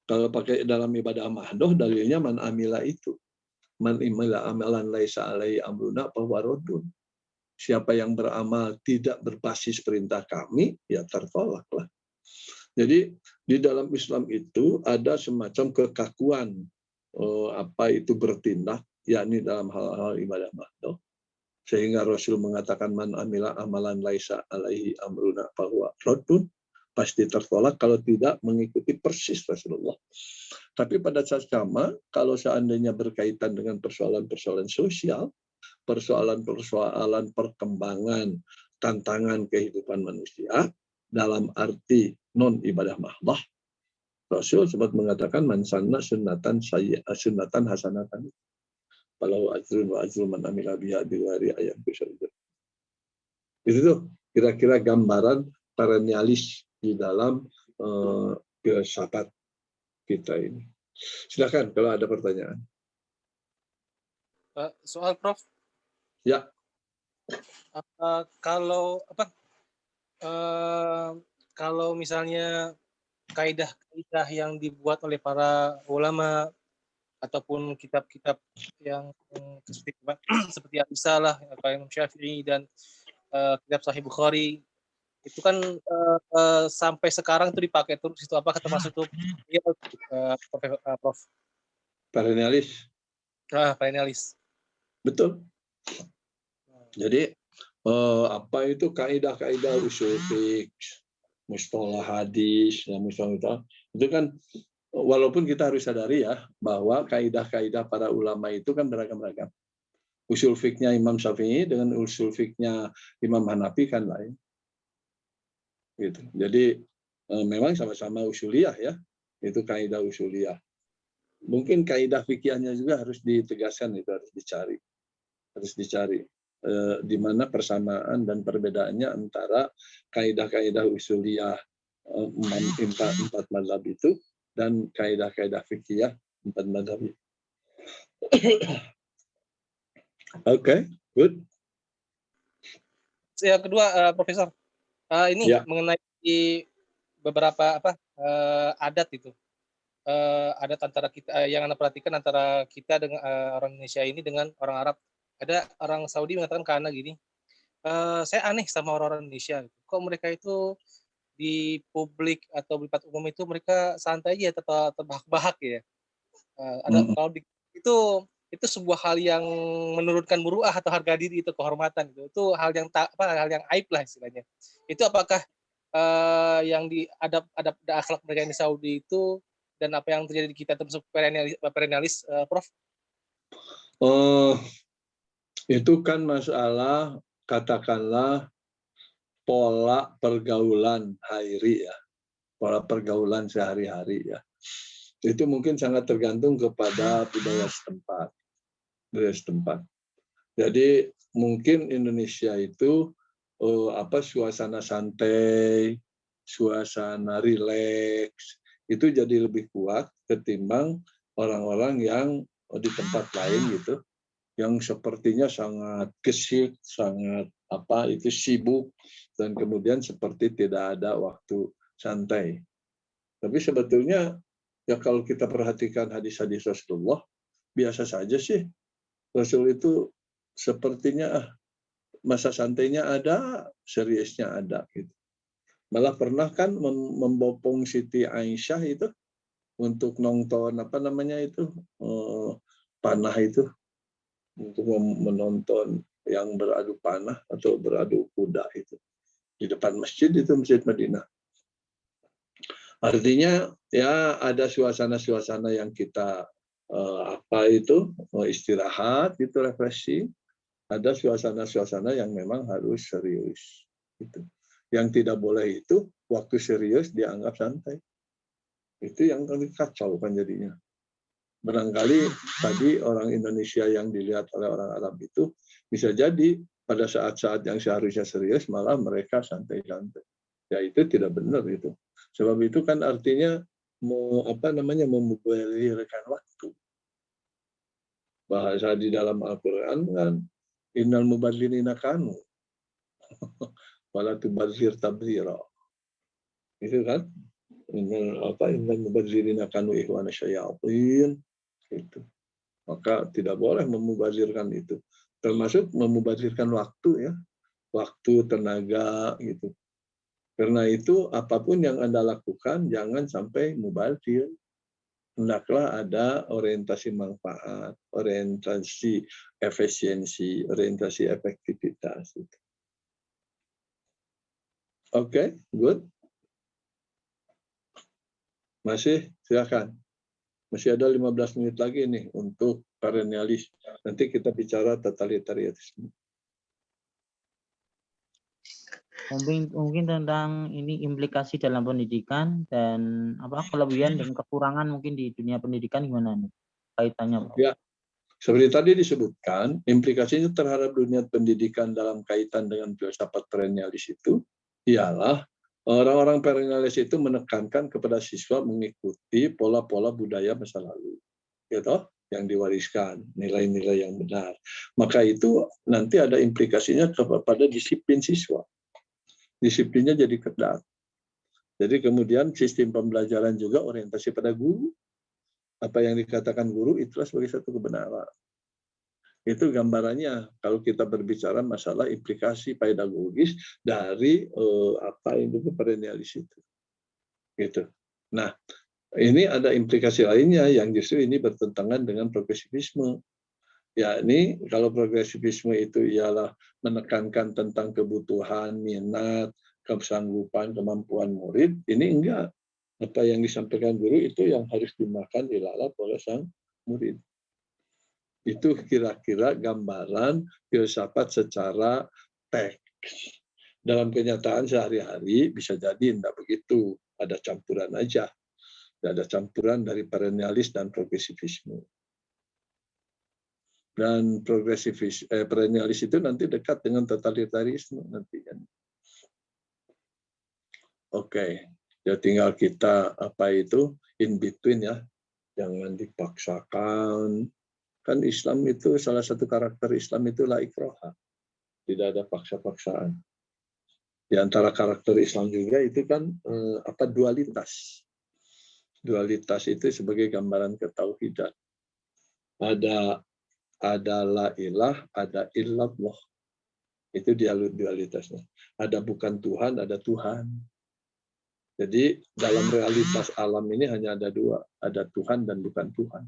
Kalau pakai dalam ibadah mahdoh, dalilnya man amila itu. Man amila amalan laisa alaihi amruna fahuwa raddun. Siapa yang beramal tidak berbasis perintah kami, ya tertolaklah. Jadi di dalam Islam itu ada semacam kekakuan itu bertindak, yakni dalam hal-hal ibadah mahdoh. Sehingga Rasul mengatakan man amila amalan laisa alaihi amruna fahuwa raddun, pasti tertolak kalau tidak mengikuti persis Rasulullah. Tapi pada saat sama, kalau seandainya berkaitan dengan persoalan-persoalan sosial, persoalan-persoalan perkembangan, tantangan kehidupan manusia, dalam arti non ibadah mahdoh, Rasul sempat mengatakan man sanna sunnatan hasanatan. Kalau ajrun wa ajrun man amila biha biwari ayam bisa. Itu tuh kira-kira gambaran perennialis di dalam filsafat kita ini. Silakan kalau ada pertanyaan. Soal Prof. Ya. Kalau misalnya kaidah-kaidah yang dibuat oleh para ulama ataupun kitab-kitab yang seperti Al-Risalah, Imam Syafi'i dan kitab Sahih Bukhari itu kan sampai sekarang itu dipakai terus, itu apakah termasuk itu Prof? Perennialis. Perennialis. Betul. Jadi itu kaidah-kaidah usul fiqh, mustalah hadis, itu kan walaupun kita harus sadari ya bahwa kaidah-kaidah para ulama itu kan beragam-ragam. Usul fiqhnya Imam Syafi'i dengan usul fiqhnya Imam Hanafi kan lain. Gitu. Jadi memang sama-sama usuliyah ya, itu kaidah usuliyah. mungkin kaidah fikihnya juga harus ditegaskan, itu harus dicari di mana persamaan dan perbedaannya antara kaidah-kaidah usuliyah empat mazhab itu dan kaidah-kaidah fikih empat mazhab itu. Oke, good. Yang kedua, Profesor, ini Ya. mengenai beberapa adat itu. Adat antara kita yang Anda perhatikan antara kita dengan orang Indonesia ini dengan orang Arab. Ada orang Saudi mengatakan karena gini, saya aneh sama orang-orang Indonesia. Kok mereka itu di publik atau di tempat umum itu mereka santai aja, terbahak-bahak ya. Ada kalau itu sebuah hal yang menurunkan muruah atau harga diri, itu kehormatan itu. Itu hal yang hal yang aib lah istilahnya. Itu apakah yang adab akhlak mereka di Saudi itu dan apa yang terjadi di kita termasuk perennialis, Prof? Itu kan masalah, katakanlah pola pergaulan hairi ya, pola pergaulan sehari-hari ya. Itu mungkin sangat tergantung kepada budaya setempat. Jadi mungkin Indonesia itu suasana santai, suasana rileks itu jadi lebih kuat ketimbang orang-orang yang di tempat lain gitu, yang sepertinya sangat gesit, sangat sibuk, dan kemudian seperti tidak ada waktu santai. Tapi sebetulnya ya kalau kita perhatikan hadis-hadis Rasulullah, biasa saja sih. Rasul itu sepertinya masa santainya ada, seriusnya ada gitu. Malah pernah kan membopong Siti Aisyah itu untuk nonton panah itu, untuk menonton yang beradu panah atau beradu kuda itu di depan masjid itu, Masjid Madinah. Artinya ya ada suasana-suasana yang kita istirahat gitu, refreshing. Ada suasana-suasana yang memang harus serius gitu. Yang tidak boleh itu waktu serius dianggap santai. Itu yang kacau kan jadinya. Barangkali tadi orang Indonesia yang dilihat oleh orang Arab itu bisa jadi pada saat-saat yang seharusnya serius malah mereka santai-santai. Ya itu tidak benar itu. Sebab itu kan artinya memubazirkan waktu. Bahasa di dalam Al-Qur'an kan innal mubadzirina kanu wala tubadzir tabdzira. Itu kan innal mubadzirina kanu ikhwana syayatin. Itu. Maka tidak boleh memubazirkan itu. Termasuk memubazirkan waktu ya. Waktu, tenaga gitu. Karena itu apapun yang Anda lakukan jangan sampai mubazir. Hendaklah ada orientasi manfaat, orientasi efisiensi, orientasi efektivitas. Oke, good. Masih, silakan. Masih ada 15 menit lagi nih untuk perennialis. Nanti kita bicara totalitarianisme. Mungkin tentang ini implikasi dalam pendidikan dan kelebihan dan kekurangan mungkin di dunia pendidikan gimana nih kaitannya, Pak? Ya, seperti tadi disebutkan, implikasinya terhadap dunia pendidikan dalam kaitan dengan filsafat perennialis itu ialah orang-orang perennialis itu menekankan kepada siswa mengikuti pola-pola budaya masa lalu, gitu, yang diwariskan, nilai-nilai yang benar. Maka itu nanti ada implikasinya kepada disiplin siswa. Disiplinnya jadi ketat. Jadi kemudian sistem pembelajaran juga orientasi pada guru. Apa yang dikatakan guru itulah sebagai satu kebenaran. Itu gambarannya kalau kita berbicara masalah implikasi pedagogis dari perennialis itu. Gitu. Nah, ini ada implikasi lainnya yang justru ini bertentangan dengan progresivisme. Ya, ini kalau progresivisme itu ialah menekankan tentang kebutuhan, minat, kesanggupan, kemampuan murid, ini enggak. Apa yang disampaikan guru itu yang harus dimakan, dilalap oleh sang murid. Itu kira-kira gambaran filsafat secara teks. Dalam kenyataan sehari-hari bisa jadi tidak begitu, ada campuran aja. Tidak ada campuran dari perennialis dan progresivisme. Dan perennialis itu nanti dekat dengan totalitarisme nanti kan. Oke, ya tinggal kita in between ya, jangan dipaksakan. Kan Islam itu salah satu karakter Islam itu la ikraha, tidak ada paksa-paksaan. Di antara karakter Islam juga itu kan dualitas. Dualitas itu sebagai gambaran ketauhidan. Ada la ilah, ada illallah. Itu dualitasnya. Ada bukan Tuhan, ada Tuhan. Jadi dalam realitas alam ini hanya ada dua, ada Tuhan dan bukan Tuhan.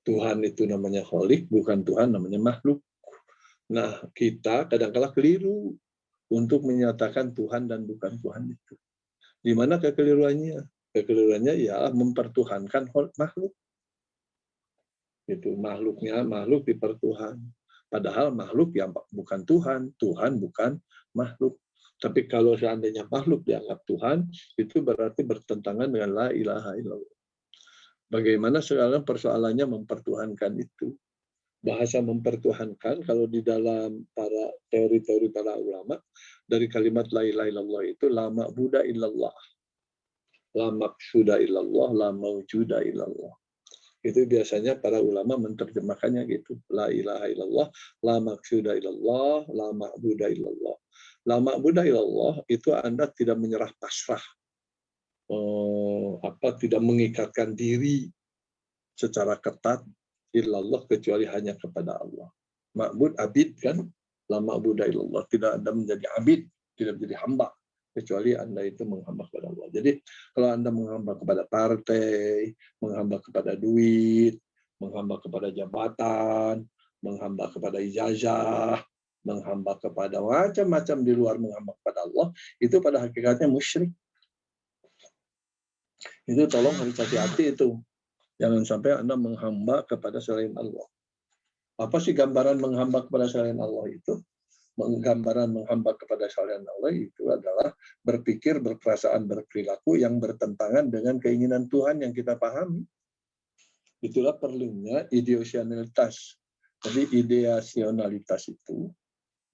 Tuhan itu namanya kholik, bukan Tuhan namanya makhluk. Nah, kita kadang-kala keliru untuk menyatakan Tuhan dan bukan Tuhan itu. Di mana kekeliruannya? Kekeliruannya ialah mempertuhankan makhluk. Itu makhluk dipertuhan. Padahal makhluk yang bukan Tuhan, Tuhan bukan makhluk. Tapi kalau seandainya makhluk dianggap Tuhan, itu berarti bertentangan dengan la ilaha illallah. Bagaimana sekarang persoalannya mempertuhankan itu? Bahasa mempertuhankan, kalau di dalam para teori-teori para ulama, dari kalimat la ilaha illallah itu la ma'buda illallah, la maqsuda illallah, la mawjuda illallah. Itu biasanya para ulama menerjemahkannya gitu. La ilaha illallah, la maqsuda illallah, la ma'buda illallah. La ma'buda illallah itu Anda tidak menyerah pasrah. Tidak mengikatkan diri secara ketat illallah kecuali hanya kepada Allah. Ma'bud abid kan, la ma'buda illallah, tidak Anda menjadi abid, tidak menjadi hamba kecuali Anda itu menghamba kepada Allah. Jadi kalau Anda menghamba kepada partai, menghamba kepada duit, menghamba kepada jabatan, menghamba kepada ijazah, menghamba kepada macam-macam di luar menghamba kepada Allah, itu pada hakikatnya musyrik. Itu tolong harus hati-hati itu. Jangan sampai Anda menghamba kepada selain Allah. Apa sih gambaran menghamba kepada selain Allah itu? Gambaran menghamba kepada selain Allah itu adalah berpikir, berperasaan, berperilaku yang bertentangan dengan keinginan Tuhan yang kita pahami. Itulah perlunya ideasionalitas. Jadi ideasionalitas itu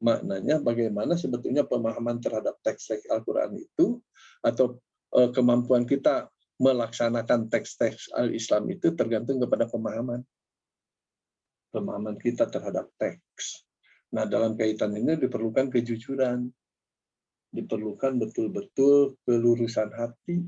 maknanya bagaimana sebetulnya pemahaman terhadap teks-teks Al-Quran itu atau kemampuan kita melaksanakan teks-teks Al-Islam itu tergantung kepada pemahaman kita terhadap teks. Nah, dalam kaitan ini diperlukan kejujuran, diperlukan betul-betul kelurusan hati.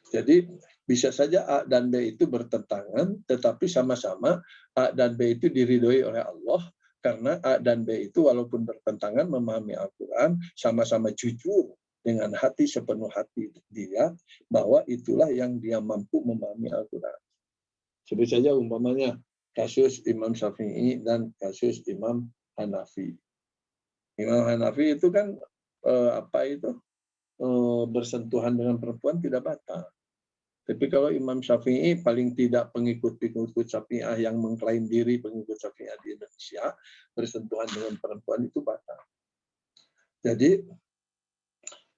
Jadi bisa saja A dan B itu bertentangan, tetapi sama-sama A dan B itu diridhoi oleh Allah, karena A dan B itu walaupun bertentangan memahami Al-Quran, sama-sama jujur dengan hati sepenuh hati dia, bahwa itulah yang dia mampu memahami Al-Quran. Sebut saja umpamanya, kasus Imam Syafi'i dan kasus Imam Hanafi. Imam Hanafi itu kan bersentuhan dengan perempuan tidak batal. Tapi kalau Imam Syafi'i paling tidak pengikut-pengikut Syafi'ah yang mengklaim diri pengikut Syafi'ah di Indonesia bersentuhan dengan perempuan itu batal. Jadi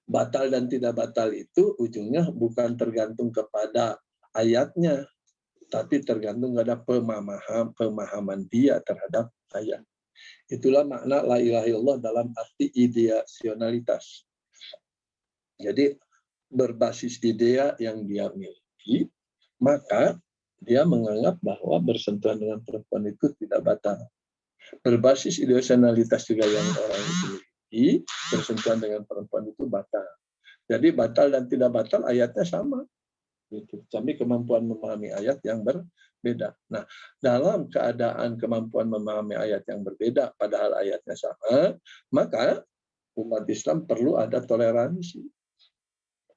batal dan tidak batal itu ujungnya bukan tergantung kepada ayatnya, tapi tergantung pada pemahaman dia terhadap ayat. Itulah makna la ilaha illallah dalam arti ideasionalitas. Jadi berbasis idea yang dia miliki, maka dia menganggap bahwa bersentuhan dengan perempuan itu tidak batal. Berbasis ideasionalitas juga yang orang miliki, bersentuhan dengan perempuan itu batal. Jadi batal dan tidak batal ayatnya sama. Tapi kemampuan memahami ayat yang berbeda. Nah, dalam keadaan kemampuan memahami ayat yang berbeda, padahal ayatnya sama, maka umat Islam perlu ada toleransi,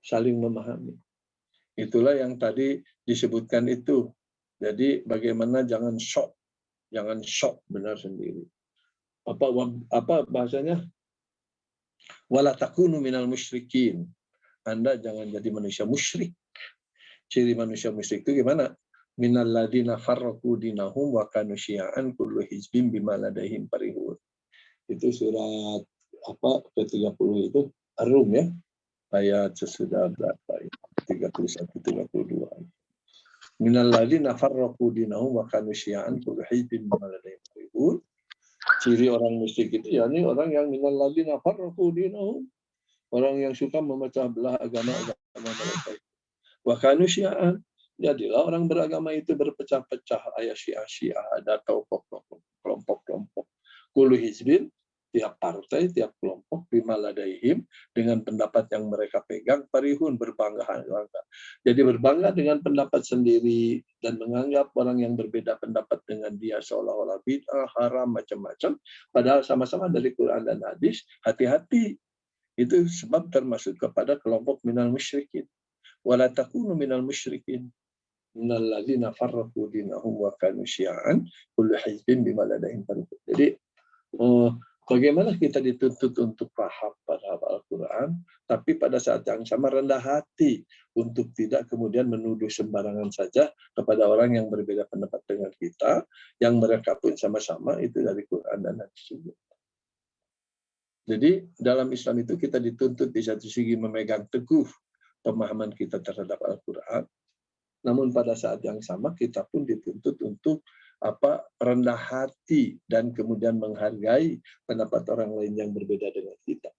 saling memahami. Itulah yang tadi disebutkan itu. Jadi bagaimana jangan shock benar sendiri. Apa bahasanya? Wala takunu minal musyrikin. Anda jangan jadi manusia musyrik. Ciri manusia musyrik itu gimana? Minal ladina farraqu dinahum wa kanu syi'an kullu hizbin bima ladaihim farihun. Itu surat ke-30 itu Ar-Rum ya. ayat sesudah berapa ya? 31-32. Minal ladzina farraqu dinahum wa kanu syi'an kullu hizbin bima ladayhim farihun. Ciri orang musyrik itu yakni orang yang minal ladzina farraqu dinahum, orang yang suka memecah belah agama-agama mereka. Wa kanu syi'an, jadilah orang beragama itu berpecah-pecah. Ayat Syiah, ada kelompok-kelompok. Kullu hizbin, tiap partai, tiap kelompok, bima ladaihim, dengan pendapat yang mereka pegang, farihun, berbangga. Jadi berbangga dengan pendapat sendiri dan menganggap orang yang berbeda pendapat dengan dia seolah-olah bid'ah, haram, macam-macam, padahal sama-sama dari Quran dan hadis. Hati-hati, itu sebab termasuk kepada kelompok minal musyrikin. Wala takunu minal musyrikin. Minal ladzina farraqu dinahum wa kanu syi'an kullu hizbin bima ladaihim farihun. Jadi bagaimana kita dituntut untuk paham pada Al-Quran, tapi pada saat yang sama rendah hati untuk tidak kemudian menuduh sembarangan saja kepada orang yang berbeda pendapat dengan kita, yang mereka pun sama-sama itu dari Quran dan hadis juga. Jadi dalam Islam itu kita dituntut di satu segi memegang teguh pemahaman kita terhadap Al-Quran, namun pada saat yang sama kita pun dituntut untuk rendah hati dan kemudian menghargai pendapat orang lain yang berbeda dengan kita.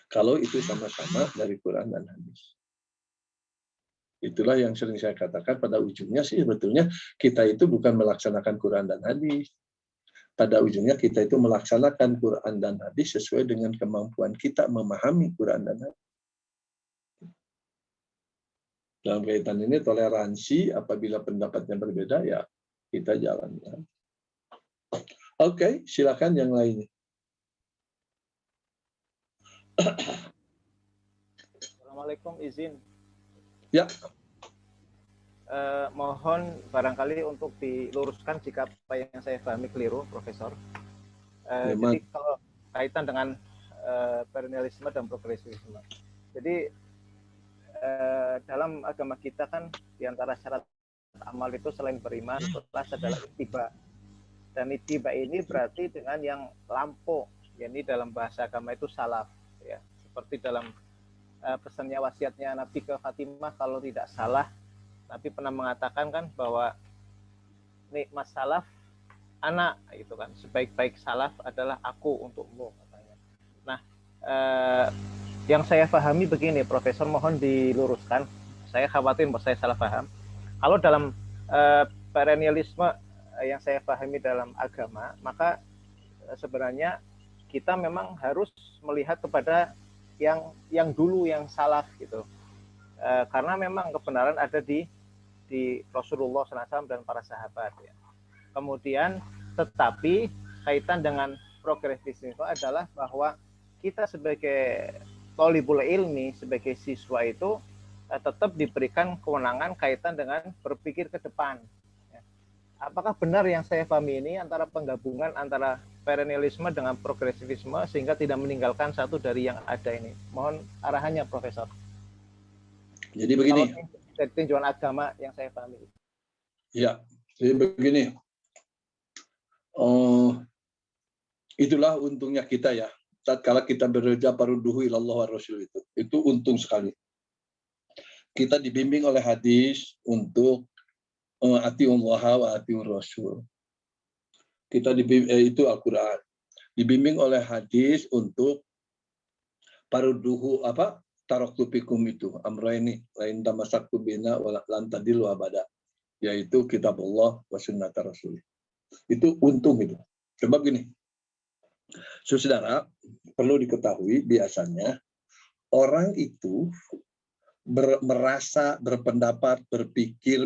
Kalau itu sama-sama dari Quran dan hadis. Itulah yang sering saya katakan, pada ujungnya sih sebetulnya kita itu bukan melaksanakan Quran dan hadis. Pada ujungnya kita itu melaksanakan Quran dan hadis sesuai dengan kemampuan kita memahami Quran dan hadis. Dalam kaitan ini toleransi, apabila pendapatnya berbeda ya kita jalankan. Oke, silakan yang lainnya. Assalamualaikum, izin. Ya. Mohon barangkali untuk diluruskan jika apa yang saya pahami keliru, Profesor. Jadi kalau kaitan dengan perennialisme dan progresivisme. Jadi dalam agama kita kan diantara syarat amal itu selain beriman, kelas adalah ittiba. Dan ittiba ini berarti dengan yang lampau, yakni dalam bahasa agama itu salaf, ya. Seperti dalam pesannya wasiatnya Nabi ke Fatimah, kalau tidak salah, Nabi pernah mengatakan kan bahwa nikmat salaf anak, itu kan, sebaik-baik salaf adalah aku untukmu, katanya. Nah, yang saya pahami begini, Profesor, mohon diluruskan. Saya khawatir bahwa saya salah paham. Kalau dalam perennialisme yang saya pahami dalam agama, maka sebenarnya kita memang harus melihat kepada yang dulu, yang salaf gitu. Karena memang kebenaran ada di Rasulullah SAW dan para sahabat. Ya. Kemudian, tetapi kaitan dengan progresivisme itu adalah bahwa kita sebagai thalibul ilmi, sebagai siswa itu tetap diberikan kewenangan kaitan dengan berpikir ke depan. Apakah benar yang saya pahami ini antara penggabungan antara perennialisme dengan progresivisme sehingga tidak meninggalkan satu dari yang ada ini? Mohon arahannya, Profesor. Jadi begini. Dari tinjauan agama yang saya pahami. Ya, jadi begini. Itulah untungnya kita ya. Tatkala kita bekerja paruduhu ilallah wa rasul itu untung sekali. Kita dibimbing oleh hadis untuk atiullah wa atiur rasul. Kita dibimbing, itu Al-Quran. Dibimbing oleh hadis untuk paruduhu taraktu fikum itu amraini lain tamasaktu bina wa lan tadilu abada, yaitu kitab Allah wa sunnat rasul. Itu untung itu. Sebab gini. Saudara, perlu diketahui biasanya orang itu merasa, berpendapat, berpikir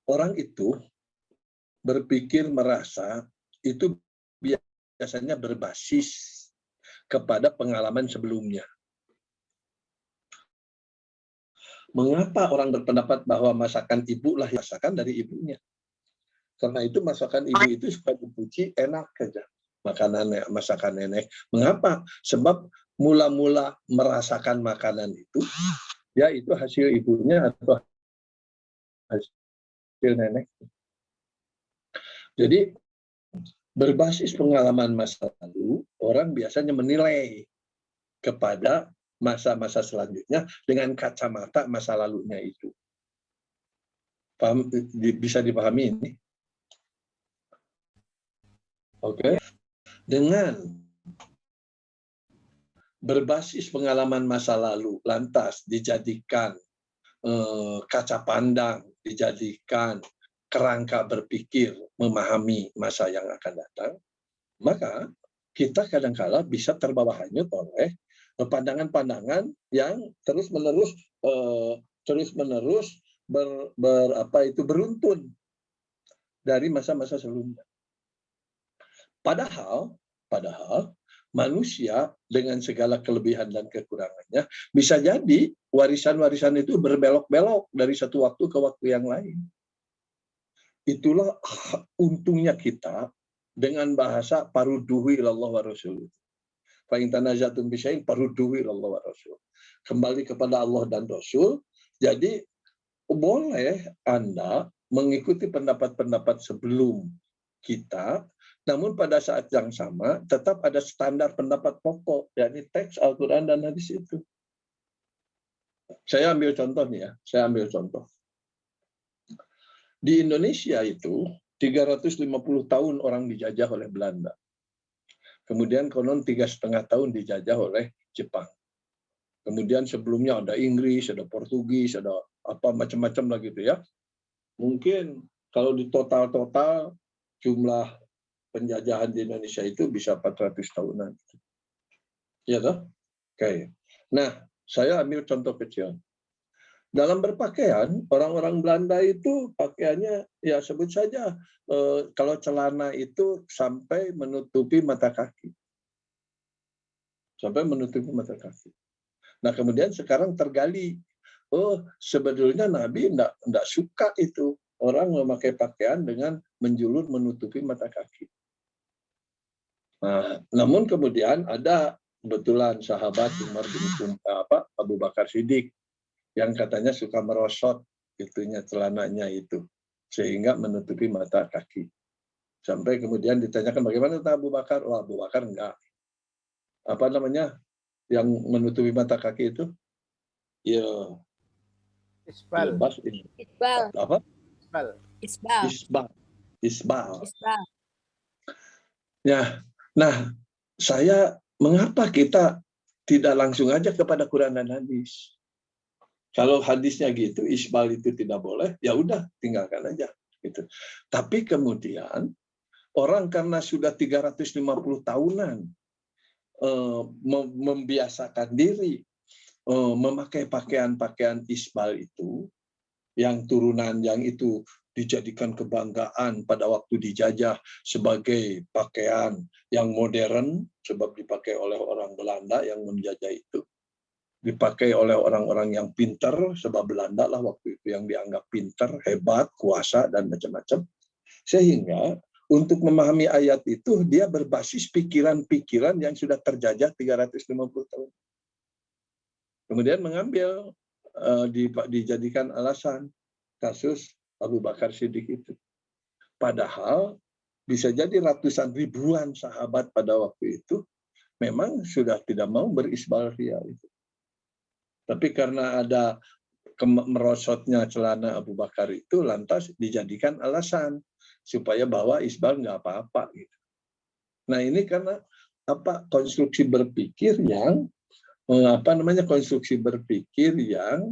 orang itu berpikir, merasa itu biasanya berbasis kepada pengalaman sebelumnya. Mengapa orang berpendapat bahwa masakan ibu lah masakan dari ibunya? Karena itu masakan ibu itu suka dipuji, enak saja. Masakan nenek. Mengapa? Sebab mula-mula merasakan makanan itu, ya itu hasil ibunya atau hasil nenek. Jadi berbasis pengalaman masa lalu, orang biasanya menilai kepada masa-masa selanjutnya dengan kacamata masa lalunya itu. Paham, bisa dipahami ini? Oke. Dengan berbasis pengalaman masa lalu, lantas dijadikan kaca pandang, dijadikan kerangka berpikir, memahami masa yang akan datang, maka kita kadang-kala bisa terbawa hanyut oleh pandangan-pandangan yang terus-menerus beruntun dari masa-masa sebelumnya. Padahal manusia dengan segala kelebihan dan kekurangannya bisa jadi warisan-warisan itu berbelok-belok dari satu waktu ke waktu yang lain. Itulah untungnya kita dengan bahasa parudduhu ilallah wa rasul. Fa in tanazatum bi syai'in parudduhu ilallah wa rasul. Kembali kepada Allah dan Rasul. Jadi boleh Anda mengikuti pendapat-pendapat sebelum kita, namun pada saat yang sama tetap ada standar pendapat pokok, yakni teks Al-Quran dan hadis itu. Saya ambil contoh nih ya, Di Indonesia itu 350 tahun orang dijajah oleh Belanda. Kemudian konon 3,5 tahun dijajah oleh Jepang. Kemudian sebelumnya ada Inggris, ada Portugis, ada apa macam-macam lah gitu ya. Mungkin kalau di total jumlah penjajahan di Indonesia itu bisa 400 tahunan. Iya toh? Oke. Nah, saya ambil contoh kecil. Dalam berpakaian, orang-orang Belanda itu pakaiannya ya sebut saja kalau celana itu sampai menutupi mata kaki. Sampai menutupi mata kaki. Nah, kemudian sekarang tergali, oh sebetulnya Nabi enggak suka itu orang memakai pakaian dengan menjulur menutupi mata kaki. Nah, namun kemudian ada kebetulan sahabat Umar bin Abu Bakar Siddiq yang katanya suka merosot itunya celananya itu sehingga menutupi mata kaki. Sampai kemudian ditanyakan bagaimana tentang Abu Bakar? Oh, Abu Bakar enggak. Apa namanya yang menutupi mata kaki itu? Ya. Isbal. Isbal. Apa? Isbal. Isbal. Ya. Nah, mengapa kita tidak langsung aja kepada Quran dan hadis? Kalau hadisnya gitu, isbal itu tidak boleh, ya udah tinggalkan aja. Gitu. Tapi kemudian orang karena sudah 350 tahunan membiasakan diri memakai pakaian-pakaian isbal itu, yang turunan yang itu dijadikan kebanggaan pada waktu dijajah sebagai pakaian yang modern, sebab dipakai oleh orang Belanda yang menjajah itu. Dipakai oleh orang-orang yang pintar, sebab Belanda lah waktu itu yang dianggap pintar, hebat, kuasa, dan macam-macam. Sehingga untuk memahami ayat itu, dia berbasis pikiran-pikiran yang sudah terjajah 350 tahun. Kemudian mengambil, dijadikan alasan kasus Abu Bakar Siddiq itu. Padahal bisa jadi ratusan ribuan sahabat pada waktu itu memang sudah tidak mau berisbal ria itu. Tapi karena ada merosotnya celana Abu Bakar itu, lantas dijadikan alasan supaya bahwa isbal nggak apa-apa gitu. Nah ini karena konstruksi berpikir yang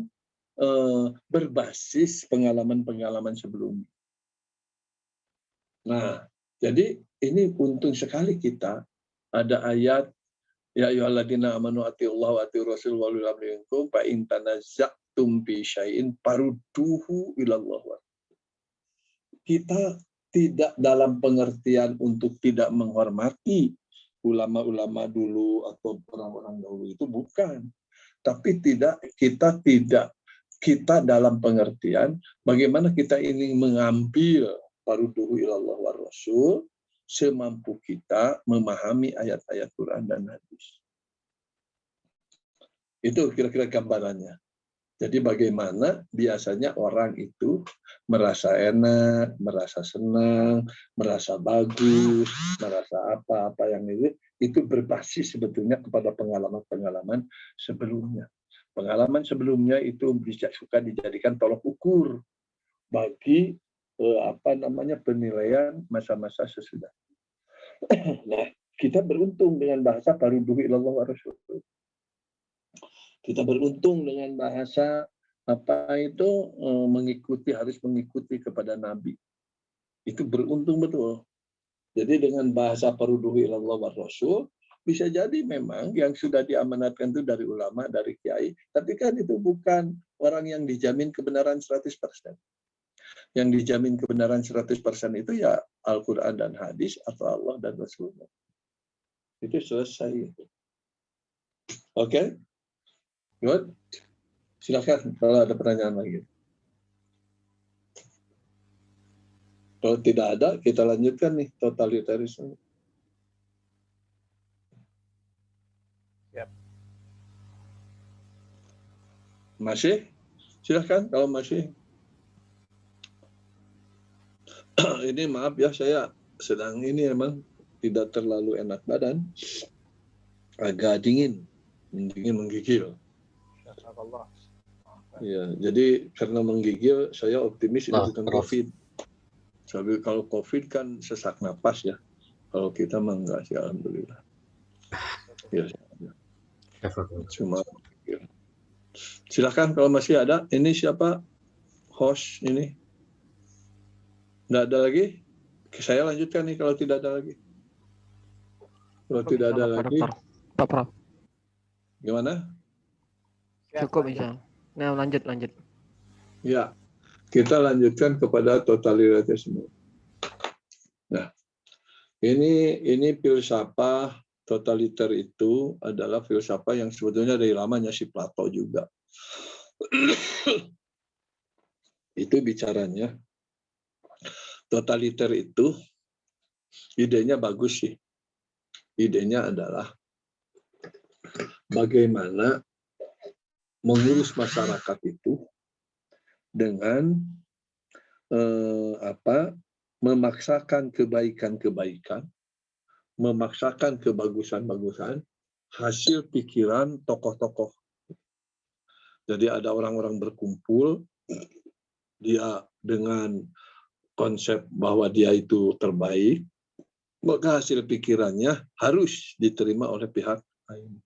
berbasis pengalaman-pengalaman sebelumnya. Nah, jadi ini untung sekali kita ada ayat ya ayyuhalladzina amanu atiullaha wa atiur rasul wa ulil amri minkum fa in tanaza'tum fi syai'in farudduhu ilallah. Kita tidak dalam pengertian untuk tidak menghormati ulama-ulama dulu atau orang-orang dahulu, itu bukan. Tapi kita dalam pengertian bagaimana kita ini mengambil farudduhu ilallah wa rasul semampu kita memahami ayat-ayat Quran dan hadis. Itu kira-kira gambarannya. Jadi bagaimana biasanya orang itu merasa enak, merasa senang, merasa bagus, merasa apa-apa yang itu berbasis sebetulnya kepada pengalaman-pengalaman sebelumnya. Pengalaman sebelumnya itu bisa suka dijadikan tolok ukur bagi penilaian masa-masa sesudah. Nah, kita beruntung dengan bahasa paruduhu ilallah wa rasul. Kita beruntung dengan bahasa harus mengikuti kepada Nabi. Itu beruntung betul. Jadi dengan bahasa paruduhu ilallah wa rasul, bisa jadi memang yang sudah diamanatkan itu dari ulama, dari kiai, tapi kan itu bukan orang yang dijamin kebenaran 100%. Yang dijamin kebenaran 100% itu ya Al-Quran dan hadis atau Allah dan Rasulullah. Itu selesai. Oke? Good. Silakan kalau ada pertanyaan lagi. Kalau tidak ada, kita lanjutkan nih totalitarisme. Yep. Masih? Silakan kalau masih. Ini maaf ya, saya sedang ini emang tidak terlalu enak badan, agak dingin menggigil. Ya, jadi karena menggigil, saya optimis ini bukan COVID. Tapi kalau COVID kan sesak napas ya. Kalau kita mah enggak sih, alhamdulillah. Ya, cuma silakan kalau masih ada. Ini siapa host ini? Enggak ada lagi? Saya lanjutkan nih kalau tidak ada lagi. Kalau tidak ada lagi. Pak Prof. Gimana? Cukup insya. Nah, lanjut. Ya, kita lanjutkan kepada totalitarisme. Nah, ini filsafat totaliter itu adalah filsafat yang sebetulnya dari lamanya si Plato juga. Itu bicaranya. Totaliter itu idenya bagus sih. Idenya adalah bagaimana mengurus masyarakat itu dengan memaksakan kebaikan-kebaikan, memaksakan kebagusan-bagusan hasil pikiran tokoh-tokoh. Jadi ada orang-orang berkumpul, dia dengan konsep bahwa dia itu terbaik, maka hasil pikirannya harus diterima oleh pihak lain.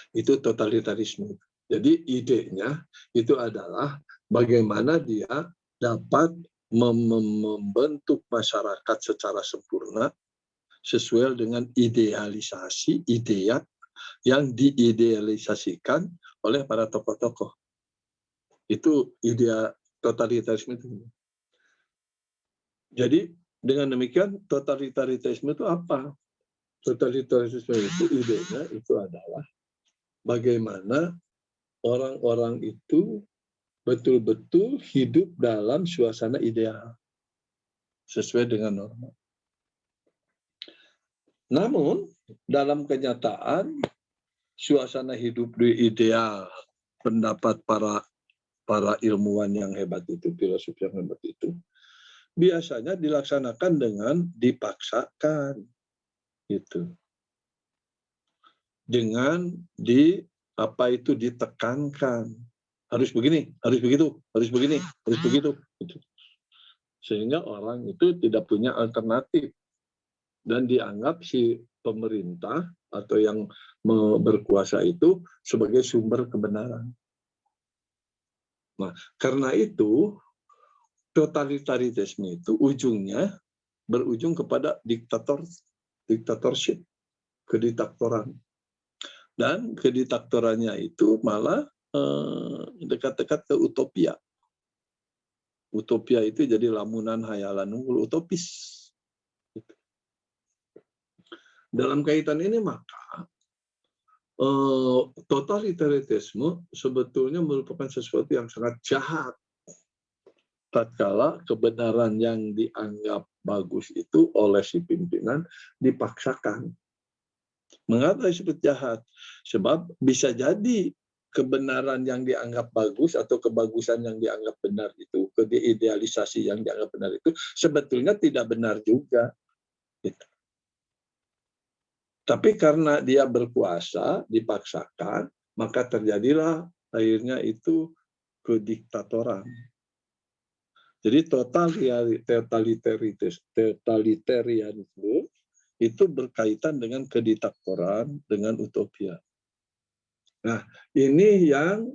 Itu totalitarisme. Jadi idenya itu adalah bagaimana dia dapat membentuk masyarakat secara sempurna sesuai dengan idealisasi, idea yang diidealisasikan oleh para tokoh-tokoh. Itu ide totalitarisme itu. Jadi dengan demikian totalitarisme itu apa? Totalitarisme itu idenya itu adalah bagaimana orang-orang itu betul-betul hidup dalam suasana ideal sesuai dengan norma. Namun dalam kenyataan suasana hidup di ideal pendapat para ilmuwan yang hebat itu, filosof yang hebat itu biasanya dilaksanakan dengan dipaksakan gitu. Dengan ditekankan. Harus begini, harus begitu, harus begini, harus begitu. Sehingga orang itu tidak punya alternatif. Dan dianggap si pemerintah atau yang berkuasa itu sebagai sumber kebenaran. Nah, karena itu totalitarisme itu ujungnya berujung kepada diktatorship, kediktatoran. Dan kediktatorannya itu malah dekat-dekat ke utopia. Utopia itu jadi lamunan hayalan unggul utopis. Dalam kaitan ini maka totalitarisme sebetulnya merupakan sesuatu yang sangat jahat. Tatkala kebenaran yang dianggap bagus itu oleh si pimpinan dipaksakan. Mengapa disebut jahat? Sebab bisa jadi kebenaran yang dianggap bagus atau kebagusan yang dianggap benar itu, idealisasi yang dianggap benar itu sebetulnya tidak benar juga. Gitu. Tapi karena dia berkuasa, dipaksakan, maka terjadilah akhirnya itu kediktatoran. Jadi totalitarianisme itu berkaitan dengan kediktatoran, dengan utopia. Nah, ini yang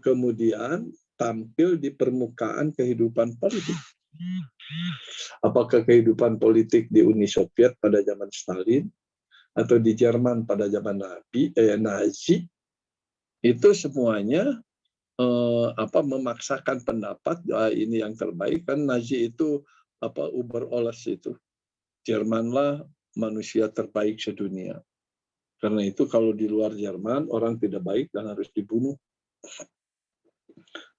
kemudian tampil di permukaan kehidupan politik. Apakah kehidupan politik di Uni Soviet pada zaman Stalin atau di Jerman pada zaman Nazi, itu semuanya memaksakan pendapat ini yang terbaik. Kan Nazi itu Uber alles itu, Jermanlah manusia terbaik sedunia. Karena itu kalau di luar Jerman orang tidak baik dan harus dibunuh.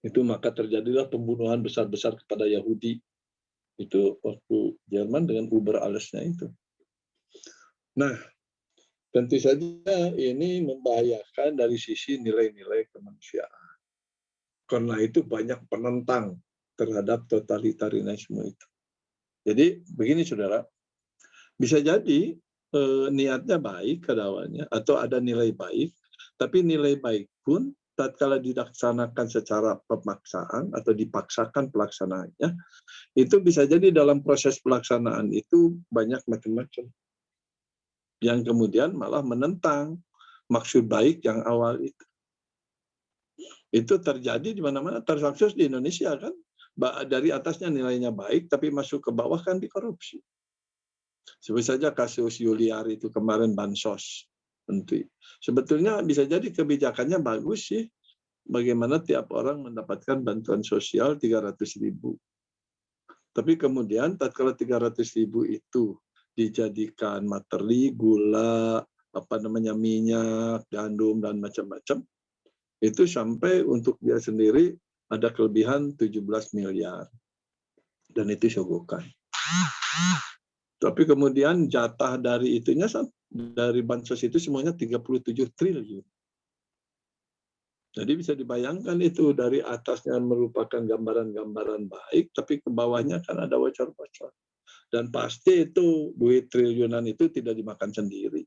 Itu maka terjadilah pembunuhan besar-besar kepada Yahudi. Itu waktu Jerman dengan Uber allesnya itu. Nah, tentu saja ini membahayakan dari sisi nilai-nilai kemanusiaan. Karena itu banyak penentang terhadap totalitarisme itu. Jadi begini saudara, bisa jadi niatnya baik kedawanya atau ada nilai baik, tapi nilai baik pun tatkala dilaksanakan secara pemaksaan atau dipaksakan pelaksanaannya, itu bisa jadi dalam proses pelaksanaan itu banyak macam-macam yang kemudian malah menentang maksud baik yang awal itu. Itu terjadi di mana-mana, terkhusus di Indonesia kan, dari atasnya nilainya baik tapi masuk ke bawah kan dikorupsi. Sebut saja kasus Yuliar itu kemarin bansos. Sebetulnya bisa jadi kebijakannya bagus sih. Bagaimana tiap orang mendapatkan bantuan sosial 300.000. Tapi kemudian tatkala 300.000 itu dijadikan materi, gula, minyak, gandum dan macam-macam, itu sampai untuk dia sendiri ada kelebihan 17 miliar. Dan itu sogokan. Tapi kemudian jatah dari itunya, dari bansos itu semuanya 37 triliun. Jadi bisa dibayangkan itu dari atasnya merupakan gambaran-gambaran baik, tapi ke bawahnya kan ada bocor-bocor. Dan pasti itu duit triliunan itu tidak dimakan sendiri.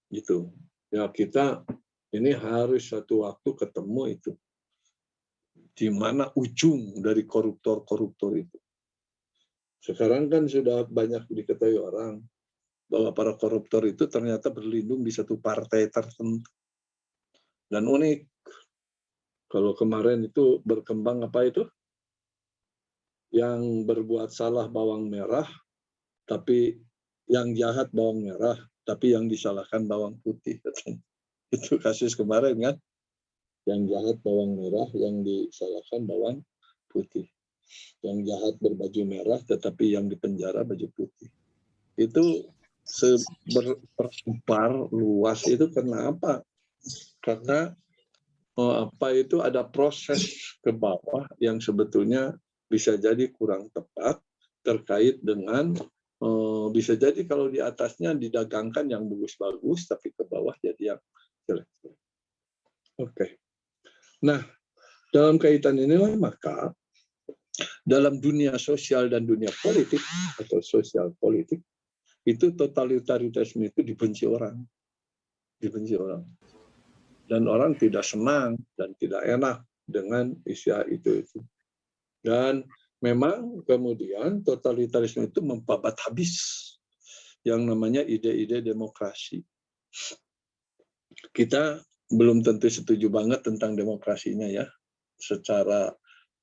Gitu. Ya kita ini harus suatu waktu ketemu itu. Di mana ujung dari koruptor-koruptor itu. Sekarang kan sudah banyak diketahui orang bahwa para koruptor itu ternyata berlindung di satu partai tertentu. Dan unik, kalau kemarin itu berkembang apa itu? Yang berbuat salah bawang merah, tapi yang jahat bawang merah, tapi yang disalahkan bawang putih. Itu kasus kemarin kan? Yang jahat bawang merah, yang disalahkan bawang putih. Yang jahat berbaju merah, tetapi yang dipenjara baju putih. Itu bersebar luas itu kenapa? Karena itu ada proses ke bawah yang sebetulnya bisa jadi kurang tepat terkait dengan bisa jadi kalau di atasnya didagangkan yang bagus-bagus, tapi ke bawah jadi yang jelek. Oke. Nah, dalam kaitan inilah maka dalam dunia sosial dan dunia politik atau sosial politik itu totalitarisme itu dibenci orang, dan orang tidak senang dan tidak enak dengan istilah itu. Dan memang kemudian totalitarisme itu membabat habis yang namanya ide-ide demokrasi. Kita belum tentu setuju banget tentang demokrasinya ya, secara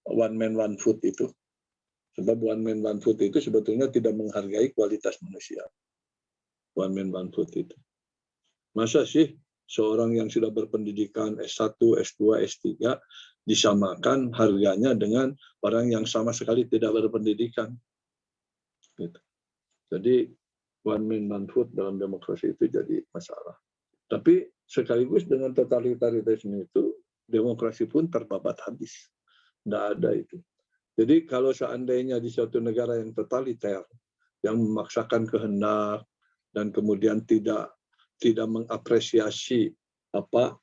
one man one vote itu. Sebab one man one vote itu sebetulnya tidak menghargai kualitas manusia. One man one vote itu. Masa sih seorang yang sudah berpendidikan S1, S2, S3 disamakan harganya dengan orang yang sama sekali tidak berpendidikan. Gitu. Jadi one man one vote dalam demokrasi itu jadi masalah. Tapi sekaligus dengan totalitarisme itu demokrasi pun terbabat habis. Tidak ada itu. Jadi kalau seandainya di suatu negara yang totaliter, yang memaksakan kehendak dan kemudian tidak mengapresiasi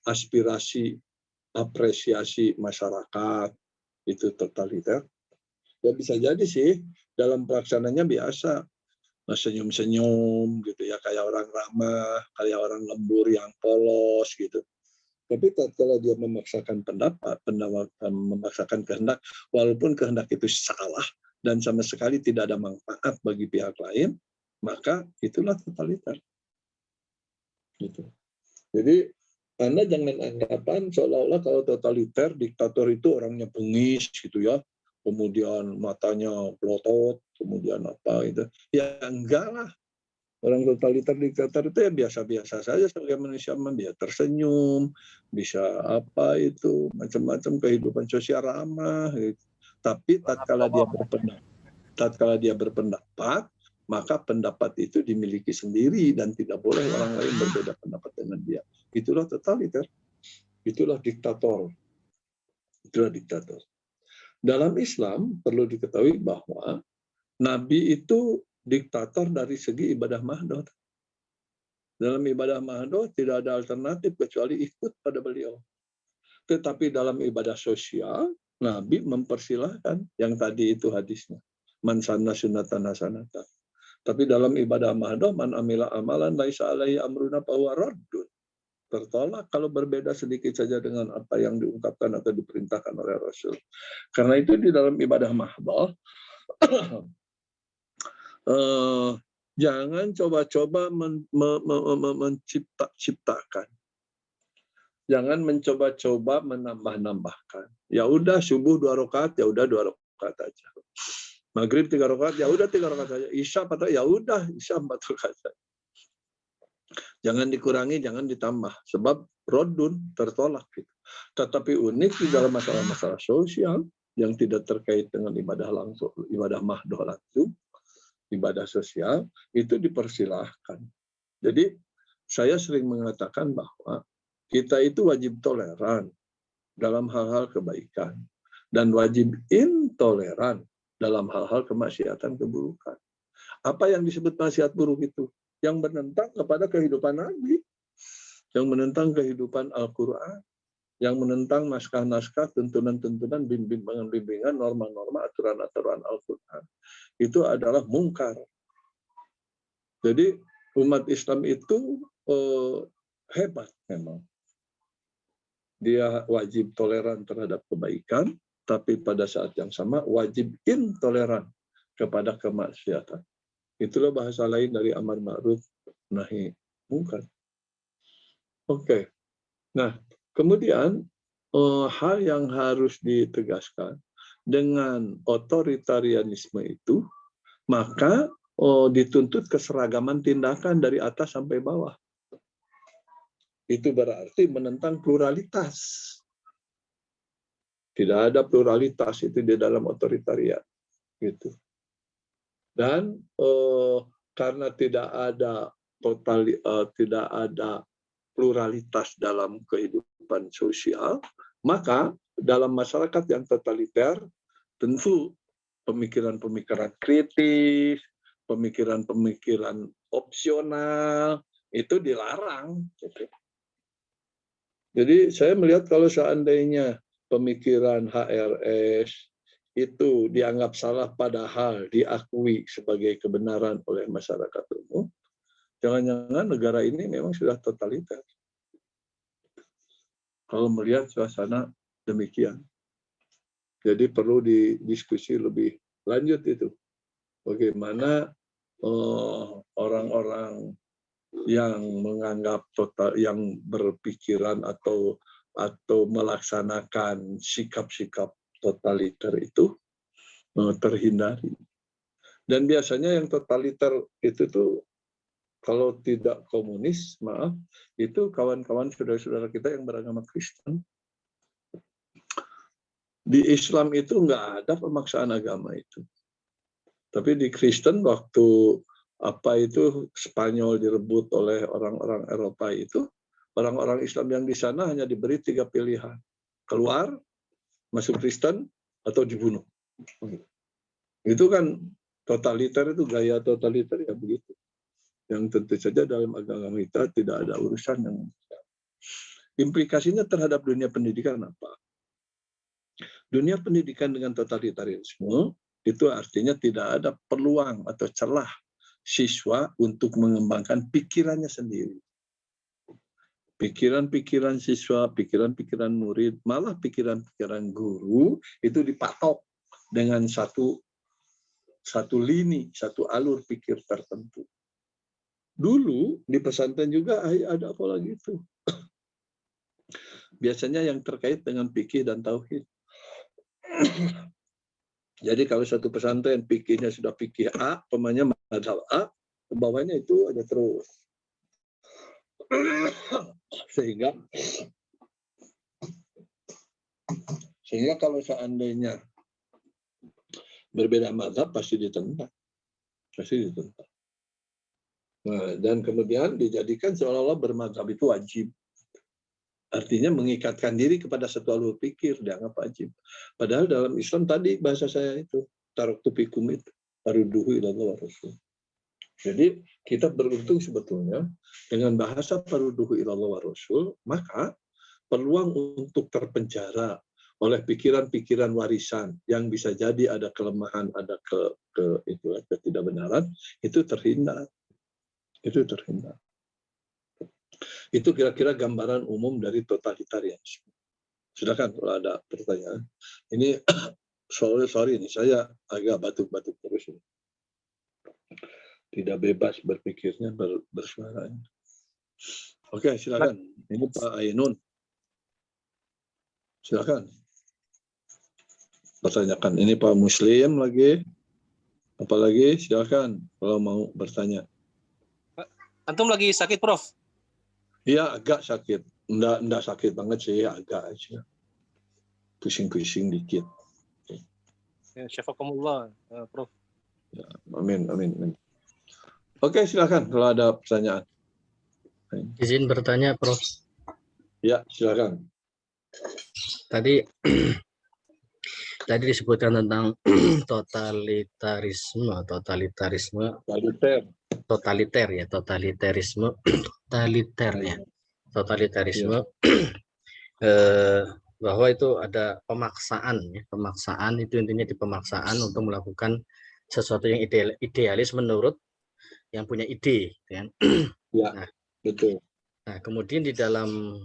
aspirasi, apresiasi masyarakat itu totaliter. Ya bisa jadi sih dalam pelaksananya biasa, senyum-senyum gitu ya, kayak orang ramah, kayak orang lembur yang polos gitu. Tapi kalau dia memaksakan pendapat, memaksakan kehendak, walaupun kehendak itu salah dan sama sekali tidak ada manfaat bagi pihak lain, maka itulah totaliter. Gitu. Jadi Anda jangan anggapan seolah-olah kalau totaliter, diktator itu orangnya bengis gitu ya, kemudian matanya pelotot, kemudian apa itu. Ya enggak lah. Orang totaliter, diktator itu ya biasa-biasa saja sebagai manusia, dia tersenyum, bisa apa itu, macam-macam kehidupan sosial ramah. Gitu. Tapi tatkala dia berpendapat, maka pendapat itu dimiliki sendiri dan tidak boleh orang lain berbeda pendapat dengan dia. Itulah totaliter. Itulah diktator. Itulah diktator. Dalam Islam perlu diketahui bahwa Nabi itu diktator dari segi ibadah mahdoh. Dalam ibadah mahdoh tidak ada alternatif kecuali ikut pada beliau. Tetapi dalam ibadah sosial, Nabi mempersilahkan yang tadi itu hadisnya. Man sanna sunnatan hasanatan. Tapi dalam ibadah mahdoh, man amila amalan laisa alaihi amruna fahuwa raddun. Tertolak kalau berbeda sedikit saja dengan apa yang diungkapkan atau diperintahkan oleh Rasul. Karena itu di dalam ibadah mahdoh, jangan coba-coba mencipta-ciptakan. Jangan mencoba-coba menambah-nambahkan. Ya udah subuh 2 rakaat, ya udah 2 rakaat aja. Maghrib 3 rakaat, ya udah 3 rakaat saja. Isya 4 rakaat, ya udah Isya 4 rakaat saja. Jangan dikurangi, jangan ditambah. Sebab rodun tertolak. Gitu. Tetapi unik di dalam masalah-masalah sosial yang tidak terkait dengan ibadah langsung, ibadah mahdoh langsung, ibadah sosial, itu dipersilahkan. Jadi saya sering mengatakan bahwa kita itu wajib toleran dalam hal-hal kebaikan. Dan wajib intoleran dalam hal-hal kemaksiatan, keburukan. Apa yang disebut maksiat buruk itu? Yang menentang kepada kehidupan Nabi, yang menentang kehidupan Al-Quran, yang menentang naskah-naskah, tuntunan-tuntunan, bimbingan, norma-norma, aturan-aturan Al-Quran. Itu adalah mungkar. Jadi umat Islam itu hebat memang. Dia wajib toleran terhadap kebaikan, tapi pada saat yang sama wajib intoleran kepada kemaksiatan. Itulah bahasa lain dari amar ma'ruf nahi munkar. Oke. Nah, kemudian hal yang harus ditegaskan dengan otoritarianisme itu, maka dituntut keseragaman tindakan dari atas sampai bawah. Itu berarti menentang pluralitas. Tidak ada pluralitas itu di dalam otoritarian, gitu. Dan karena tidak ada pluralitas dalam kehidupan sosial, maka dalam masyarakat yang totaliter tentu pemikiran-pemikiran kritis, pemikiran-pemikiran opsional itu dilarang. Jadi saya melihat kalau seandainya pemikiran HRS itu dianggap salah padahal diakui sebagai kebenaran oleh masyarakat umum, jangan-jangan negara ini memang sudah totaliter. Kalau melihat suasana demikian. Jadi perlu didiskusi lebih lanjut itu. Bagaimana orang-orang yang menganggap yang berpikiran atau melaksanakan sikap-sikap totaliter itu terhindari. Dan biasanya yang totaliter itu tuh kalau tidak komunis, maaf, itu kawan-kawan saudara-saudara kita yang beragama Kristen. Di Islam itu nggak ada pemaksaan agama itu. Tapi di Kristen waktu Spanyol direbut oleh orang-orang Eropa itu, orang-orang Islam yang di sana hanya diberi 3 pilihan. Keluar, masuk Kristen, atau dibunuh. Itu kan totaliter, itu gaya totaliter ya begitu. Yang tentu saja dalam agama kita tidak ada urusan yang Implikasinya terhadap dunia pendidikan apa? Dunia pendidikan dengan totalitarisme itu artinya tidak ada peluang atau celah siswa untuk mengembangkan pikirannya sendiri. Pikiran-pikiran siswa, pikiran-pikiran murid, malah pikiran-pikiran guru itu dipatok dengan satu lini, satu alur pikir tertentu. Dulu di pesantren juga ada pola gitu. Biasanya yang terkait dengan fikih dan tauhid. Jadi kalau satu pesantren fikihnya sudah fikih A, pemainnya mazhab A, ke bawahnya itu ada terus. Sehingga kalau seandainya berbeda mazhab pasti ditentang. Nah, dan kemudian dijadikan seolah-olah bermazhab itu wajib. Artinya mengikatkan diri kepada satu alur pikir dianggap wajib. Padahal dalam Islam tadi bahasa saya itu taraktu fikum itu farudduhu ilallah wa rasul. Jadi kita beruntung sebetulnya dengan bahasa farudduhu ilallah wa rasul, maka peluang untuk terpenjara oleh pikiran-pikiran warisan yang bisa jadi ada kelemahan, ada ketidakbenaran, itu terhindar. Itu kira-kira gambaran umum dari totalitarianisme. Silakan kalau ada pertanyaan. Ini sorry nih, saya agak batuk-batuk terus ini. Tidak bebas berpikirnya, bersuara. Oke, silakan. Ini Pak Ainun. Silakan. Pertanyakan. Ini Pak Muslim lagi. Apalagi silakan kalau mau bertanya. Antum lagi sakit, Prof? Iya, agak sakit. Enggak sakit banget sih, agak aja. Pusing-pusing dikit. Ya, syafakumullah, Prof. Ya, amin. Oke, silakan kalau ada pertanyaan. Izin bertanya, Prof. Ya, silakan. Tadi disebutkan tentang totalitarisme, bahwa itu ada pemaksaan itu intinya di pemaksaan untuk melakukan sesuatu yang idealis menurut yang punya ide, kan? Ya, betul. Nah, kemudian di dalam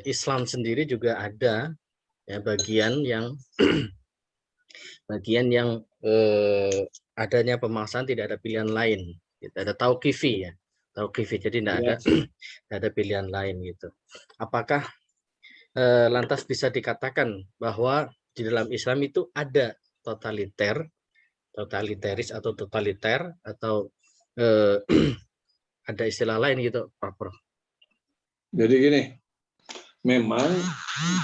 Islam sendiri juga ada ya bagian yang adanya pemaksaan, tidak ada pilihan lain. Ada tauqifi ya, jadi tidak ada pilihan lain gitu. Apakah lantas bisa dikatakan bahwa di dalam Islam itu ada totalitaris atau totaliter atau ada istilah lain gitu, Pak Prof? Jadi gini, memang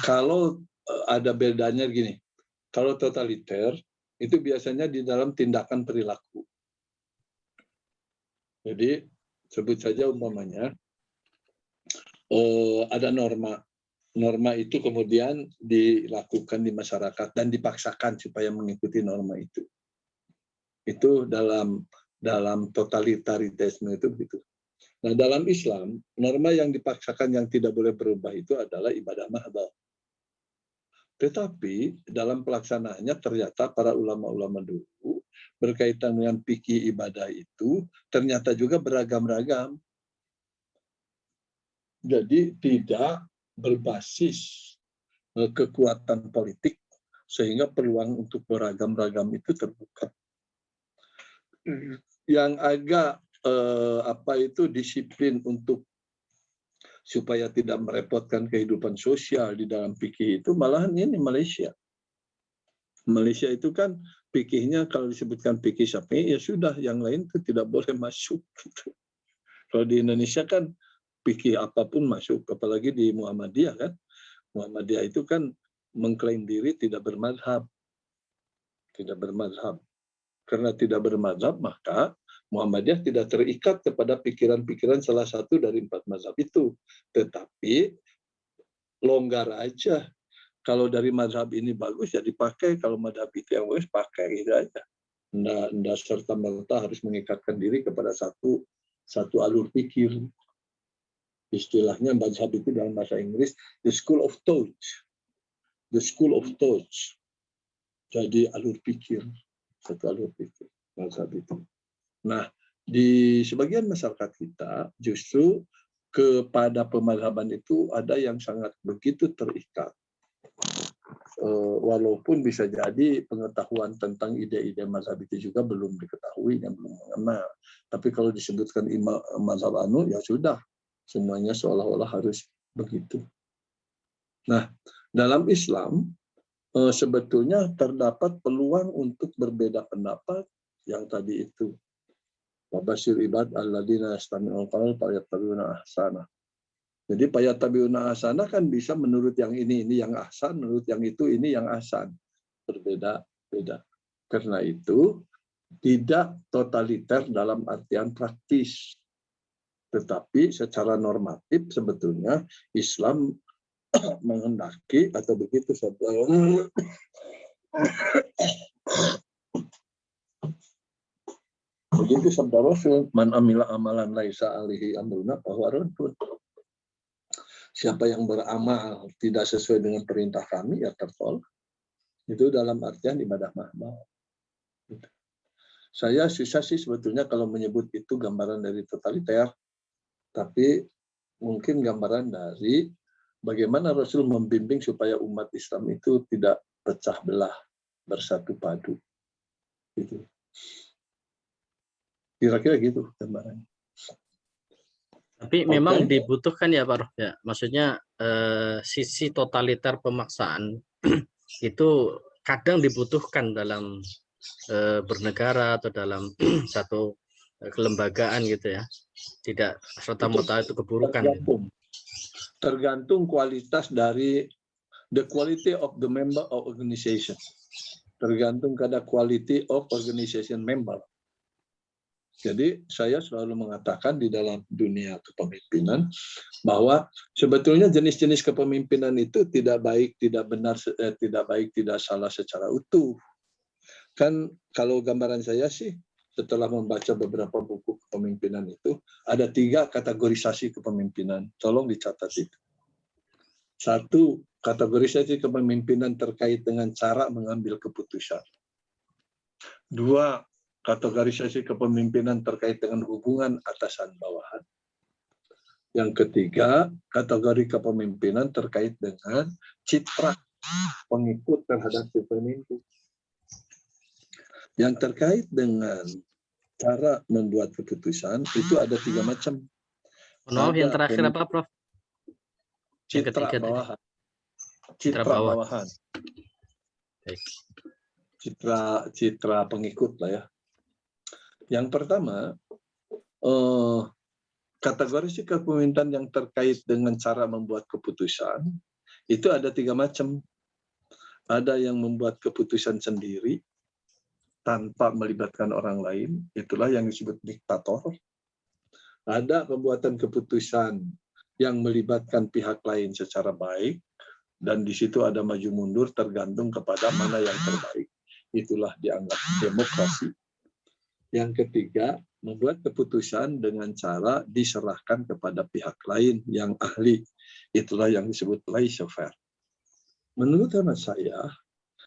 kalau ada bedanya gini, kalau totaliter itu biasanya di dalam tindakan perilaku. Jadi sebut saja umpamanya ada norma itu kemudian dilakukan di masyarakat dan dipaksakan supaya mengikuti norma itu. Itu dalam totalitarisme itu begitu. Nah, dalam Islam, norma yang dipaksakan yang tidak boleh berubah itu adalah ibadah mahdhah. Tetapi dalam pelaksanaannya ternyata para ulama-ulama dulu berkaitan dengan fikih ibadah itu ternyata juga beragam-ragam. Jadi tidak berbasis kekuatan politik sehingga peluang untuk beragam-ragam itu terbuka. Yang agak disiplin untuk supaya tidak merepotkan kehidupan sosial di dalam fikih itu malahan ini Malaysia. Malaysia itu kan fikihnya kalau disebutkan fikih Syafi'i ya sudah, yang lain itu tidak boleh masuk. Gitu. Kalau di Indonesia kan fikih apapun masuk, apalagi di Muhammadiyah kan. Muhammadiyah itu kan mengklaim diri tidak bermadzhab. Karena tidak bermadzhab maka Muhammadiyah tidak terikat kepada pikiran-pikiran salah satu dari 4 mazhab itu. Tetapi longgar aja. Kalau dari mazhab ini bagus ya dipakai, kalau mazhab itu yang bagus pakai, gitu aja. Nggak serta-merta harus mengikatkan diri kepada satu alur pikir. Istilahnya mazhab itu dalam bahasa Inggris the school of thought. The school of thought. Jadi alur pikir, satu alur pikir mazhab itu. Nah, di sebagian masyarakat kita justru kepada pemazhaban itu ada yang sangat begitu terikat. Walaupun bisa jadi pengetahuan tentang ide-ide mazhab itu juga belum diketahui, yang belum mengenal. Tapi kalau disebutkan mazhab anu, ya sudah, semuanya seolah-olah harus begitu. Nah, dalam Islam sebetulnya terdapat peluang untuk berbeda pendapat yang tadi itu. Wabashir ibad alladzina yastami'ul qaul fayattabi'una ahsana. Jadi fayattabi'una ahsana kan bisa menurut yang ini yang ahsan, menurut yang itu ini yang ahsan. Berbeda-beda. Karena itu tidak totaliter dalam artian praktis. Tetapi secara normatif sebetulnya Islam menghendaki atau begitu begitu sabda Rasul, man amila amalan laisa alihi amruna fahuwa raddun. Siapa yang beramal tidak sesuai dengan perintah kami, ya tertolak. Itu dalam artian ibadah mahdoh. Saya susah sih sebetulnya kalau menyebut itu gambaran dari totaliter, tapi mungkin gambaran dari bagaimana Rasul membimbing supaya umat Islam itu tidak pecah belah, bersatu padu. Gitu. Kira-kira gitu gambarannya. Tapi memang dibutuhkan ya Pak Roh, ya. Maksudnya sisi totaliter pemaksaan itu kadang dibutuhkan dalam bernegara atau dalam satu kelembagaan gitu ya. Tidak serta-merta itu keburukan. Tergantung kualitas dari the quality of the member of organization. Tergantung pada quality of organization member. Jadi saya selalu mengatakan di dalam dunia kepemimpinan bahwa sebetulnya jenis-jenis kepemimpinan itu tidak baik, tidak benar, tidak baik, tidak salah secara utuh. Kan kalau gambaran saya sih setelah membaca beberapa buku kepemimpinan itu ada 3 kategorisasi kepemimpinan. Tolong dicatat itu. 1, kategorisasi kepemimpinan terkait dengan cara mengambil keputusan. 2, kategorisasi kepemimpinan terkait dengan hubungan atasan bawahan. Yang ketiga, kategori kepemimpinan terkait dengan citra pengikut terhadap si pemimpin. Yang terkait dengan cara membuat keputusan itu ada 3 macam. Maaf, yang terakhir apa, Prof? Citra bawahan. Citra bawahan. Citra pengikut lah ya. Yang pertama, kategori kepemimpinan yang terkait dengan cara membuat keputusan itu ada 3 macam. Ada yang membuat keputusan sendiri tanpa melibatkan orang lain, itulah yang disebut diktator. Ada pembuatan keputusan yang melibatkan pihak lain secara baik, dan di situ ada maju mundur tergantung kepada mana yang terbaik. Itulah dianggap demokrasi. Yang ketiga, membuat keputusan dengan cara diserahkan kepada pihak lain yang ahli. Itulah yang disebut laissez-faire. Menurut hemat saya,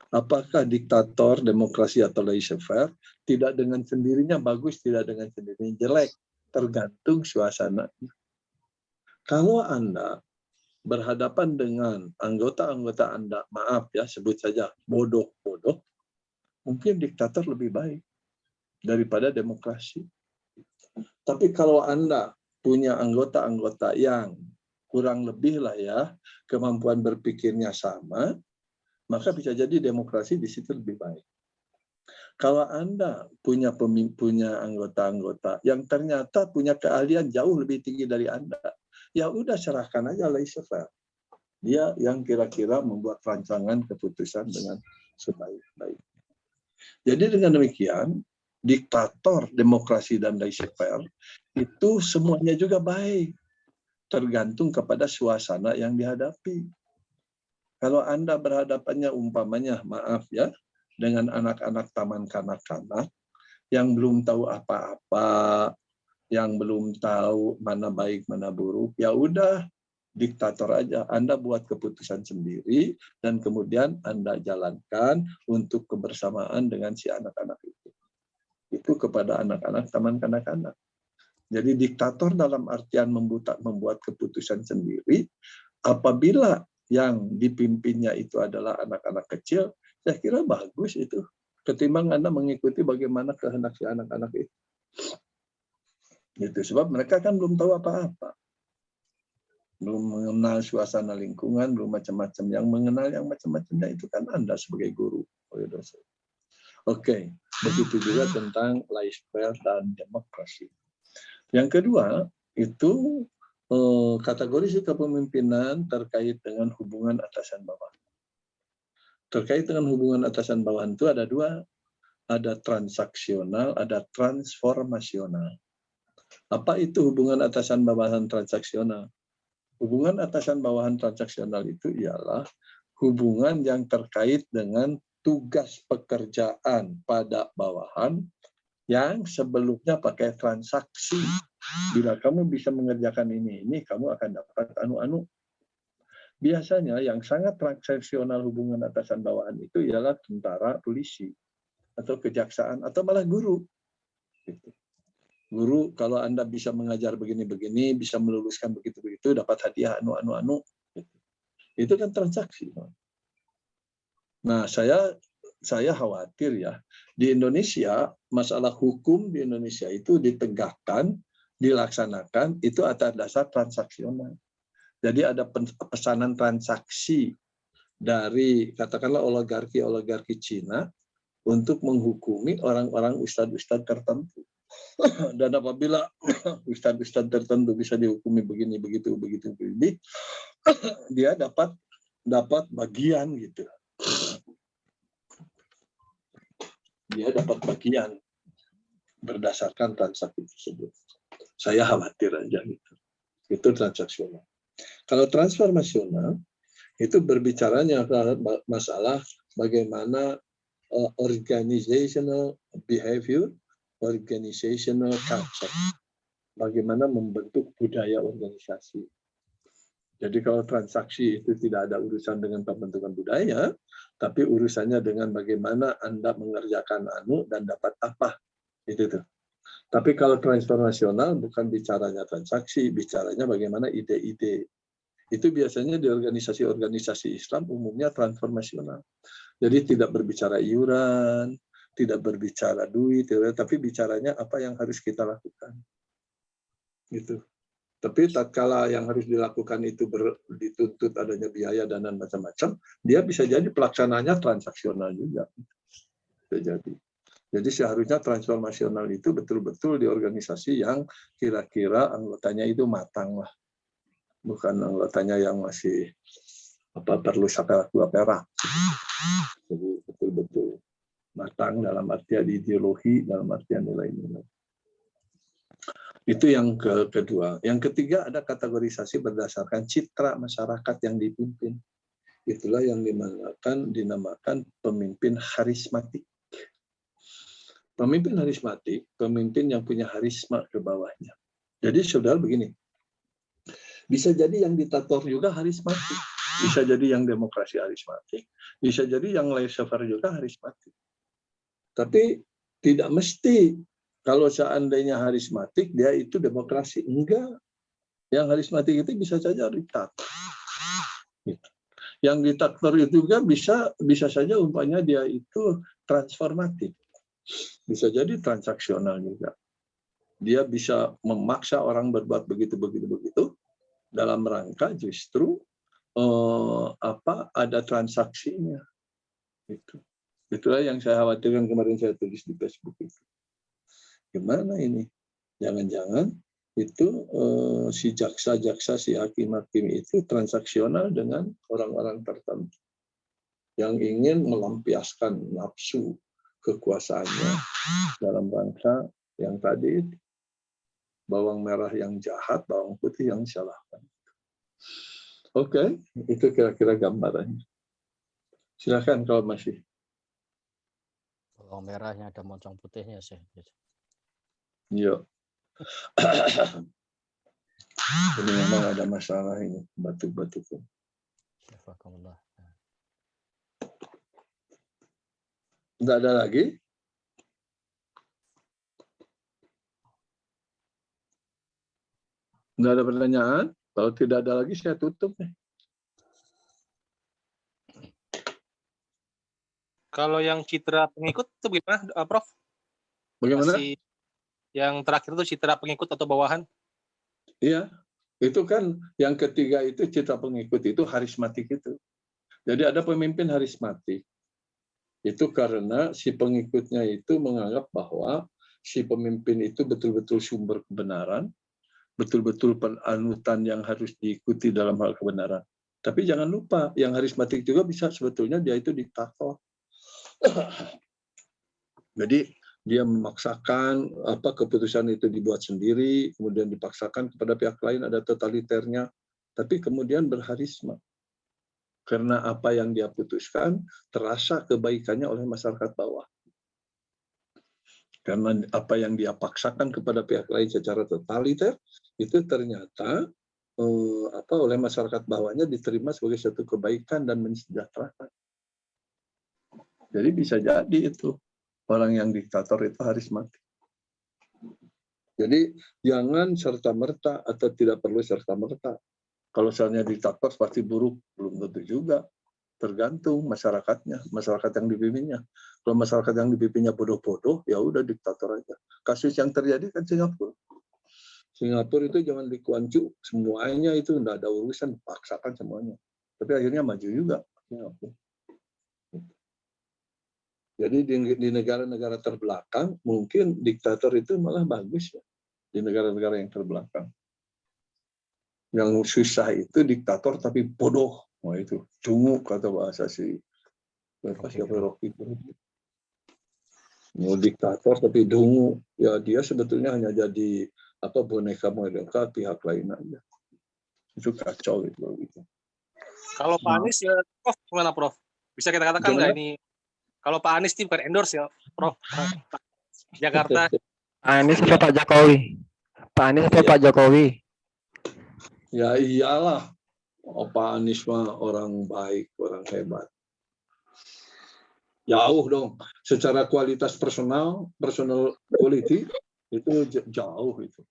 apakah diktator, demokrasi, atau laissez-faire tidak dengan sendirinya bagus, tidak dengan sendirinya jelek. Tergantung suasananya. Kalau Anda berhadapan dengan anggota-anggota Anda, maaf ya, sebut saja bodoh-bodoh, mungkin diktator lebih baik daripada demokrasi. Tapi kalau Anda punya anggota-anggota yang kurang lebih lah ya, kemampuan berpikirnya sama, maka bisa jadi demokrasi di situ lebih baik. Kalau Anda punya anggota-anggota yang ternyata punya keahlian jauh lebih tinggi dari Anda, ya udah serahkan aja laissez-faire. Dia yang kira-kira membuat rancangan keputusan dengan sebaik-baik. Jadi dengan demikian, diktator, demokrasi, dan laissez-faire itu semuanya juga baik. Tergantung kepada suasana yang dihadapi. Kalau Anda berhadapannya umpamanya, maaf ya, dengan anak-anak taman kanak-kanak yang belum tahu apa-apa, yang belum tahu mana baik mana buruk, ya udah diktator aja. Anda buat keputusan sendiri dan kemudian Anda jalankan untuk kebersamaan dengan si anak-anak itu. Itu kepada anak-anak, taman kanak-kanak. Jadi diktator dalam artian membuat keputusan sendiri. Apabila yang dipimpinnya itu adalah anak-anak kecil, saya kira bagus itu. Ketimbang Anda mengikuti bagaimana kehendak si anak-anak itu. Gitu. Sebab mereka kan belum tahu apa-apa. Belum mengenal suasana lingkungan, belum macam-macam. Yang mengenal yang macam-macamnya itu kan Anda sebagai guru. Oke, begitu juga tentang laissez-faire dan demokrasi. Yang kedua, itu kategori kepemimpinan terkait dengan hubungan atasan bawah. Terkait dengan hubungan atasan bawahan itu ada dua, ada transaksional, ada transformasional. Apa itu hubungan atasan bawahan transaksional? Hubungan atasan bawahan transaksional itu ialah hubungan yang terkait dengan tugas pekerjaan pada bawahan yang sebelumnya pakai transaksi. Bila kamu bisa mengerjakan ini kamu akan dapat anu-anu. Biasanya yang sangat transaksional hubungan atasan bawahan itu ialah tentara, polisi, atau kejaksaan, atau malah guru. Guru, kalau Anda bisa mengajar begini-begini, bisa meluluskan begitu-begitu, dapat hadiah anu-anu. Itu kan transaksi. Nah, saya khawatir ya, di Indonesia, masalah hukum di Indonesia itu ditegakkan, dilaksanakan, itu atas dasar transaksional. Jadi ada pesanan transaksi dari, katakanlah oligarki Cina, untuk menghukumi orang-orang ustadz-ustadz tertentu. Dan apabila ustadz-ustadz tertentu bisa dihukumi begini, begitu, dia dapat bagian gitu. Dia dapat bagian berdasarkan transaksi tersebut. Saya khawatir aja gitu. Itu transaksional. Kalau transformasional itu berbicaranya masalah bagaimana organizational behavior, organizational culture. Bagaimana membentuk budaya organisasi. Jadi kalau transaksi itu tidak ada urusan dengan pembentukan budaya, tapi urusannya dengan bagaimana Anda mengerjakan anu dan dapat apa. Itu tuh. Tapi kalau transformasional bukan bicaranya transaksi, bicaranya bagaimana ide-ide. Itu biasanya di organisasi-organisasi Islam umumnya transformasional. Jadi tidak berbicara iuran, tidak berbicara duit, tapi bicaranya apa yang harus kita lakukan. Gitu. Tapi tatkala yang harus dilakukan itu dituntut adanya biaya dan macam-macam, dia bisa jadi pelaksananya transaksional juga. Bisa jadi. Jadi seharusnya transformasional itu betul-betul di organisasi yang kira-kira anggotanya itu matang lah. Bukan anggotanya yang masih perlu sakala dua perak. Jadi betul-betul matang dalam artian ideologi, dalam artian nilai-nilai. Itu yang kedua. Yang ketiga ada kategorisasi berdasarkan citra masyarakat yang dipimpin. Itulah yang dinamakan pemimpin harismatik. Pemimpin harismatik, pemimpin yang punya harisma ke bawahnya. Jadi saudara begini, bisa jadi yang diktator juga harismatik, bisa jadi yang demokrasi harismatik, bisa jadi yang laissez-faire juga harismatik. Tapi tidak mesti kalau seandainya harismatik, dia itu demokrasi. Enggak. Yang harismatik itu bisa saja diktator. Gitu. Yang diktator itu juga bisa saja umpamanya dia itu transformatif. Bisa jadi transaksional juga. Dia bisa memaksa orang berbuat begitu dalam rangka justru ada transaksinya. Gitu. Itulah yang saya khawatirkan kemarin saya tulis di Facebook itu. Gimana ini? Jangan-jangan itu si jaksa-jaksa, si hakim-hakim itu transaksional dengan orang-orang tertentu yang ingin melampiaskan nafsu kekuasaannya dalam rangka yang tadi itu. Bawang merah yang jahat, bawang putih yang salahkan. Oke, itu kira-kira gambarannya. Silakan kalau masih. Bawang merahnya ada moncong putihnya sih. Iya. Jadi memang ada masalah ini batuk-batuk. Tidak ada lagi? Tidak ada pertanyaan? Kalau tidak ada lagi saya tutup nih. Kalau yang citra pengikut itu gimana, Prof? Bagaimana? Masih yang terakhir itu citra pengikut atau bawahan? Iya, itu kan yang ketiga itu citra pengikut itu harismatik itu. Jadi ada pemimpin harismatik. Itu karena si pengikutnya itu menganggap bahwa si pemimpin itu betul-betul sumber kebenaran, betul-betul penanutan yang harus diikuti dalam hal kebenaran. Tapi jangan lupa, yang harismatik juga bisa sebetulnya dia itu diktator. Jadi dia memaksakan keputusan itu dibuat sendiri, kemudian dipaksakan kepada pihak lain, ada totaliternya, tapi kemudian berharisma. Karena apa yang dia putuskan terasa kebaikannya oleh masyarakat bawah. Karena apa yang dia paksakan kepada pihak lain secara totaliter itu ternyata oleh masyarakat bawahnya diterima sebagai satu kebaikan dan mensejahterakan. Jadi bisa jadi itu orang yang diktator itu harismatik. Jadi jangan serta-merta atau tidak perlu serta-merta. Kalau misalnya diktator pasti buruk, belum tentu juga. Tergantung masyarakatnya, masyarakat yang dipimpinnya. Kalau masyarakat yang dipimpinnya bodoh-bodoh, ya udah diktator aja. Kasus yang terjadi kan Singapura. Singapura itu jangan dikuancu, semuanya itu enggak ada urusan, paksakan semuanya. Tapi akhirnya maju juga Singapura. Jadi di negara-negara terbelakang mungkin diktator itu malah bagus ya. Di negara-negara yang terbelakang. Yang susah itu diktator tapi bodoh. Wah itu dungu kata bahasa si Rocky. Mau diktator tapi dungu. Ya dia sebetulnya hanya jadi boneka pihak lain aja. Itu kacau gitu. Kalau Pak Anies ya, Prof, gimana Prof? Bisa kita katakan nggak ini? Kalau Pak Anies itu bukan endorse ya, Prof. Jakarta. Pak Anies atau Pak Jokowi? Pak Anies atau Pak Jokowi? Ya iyalah. Pak Anies mah orang baik, orang hebat. Jauh dong. Secara kualitas personal quality itu jauh itu.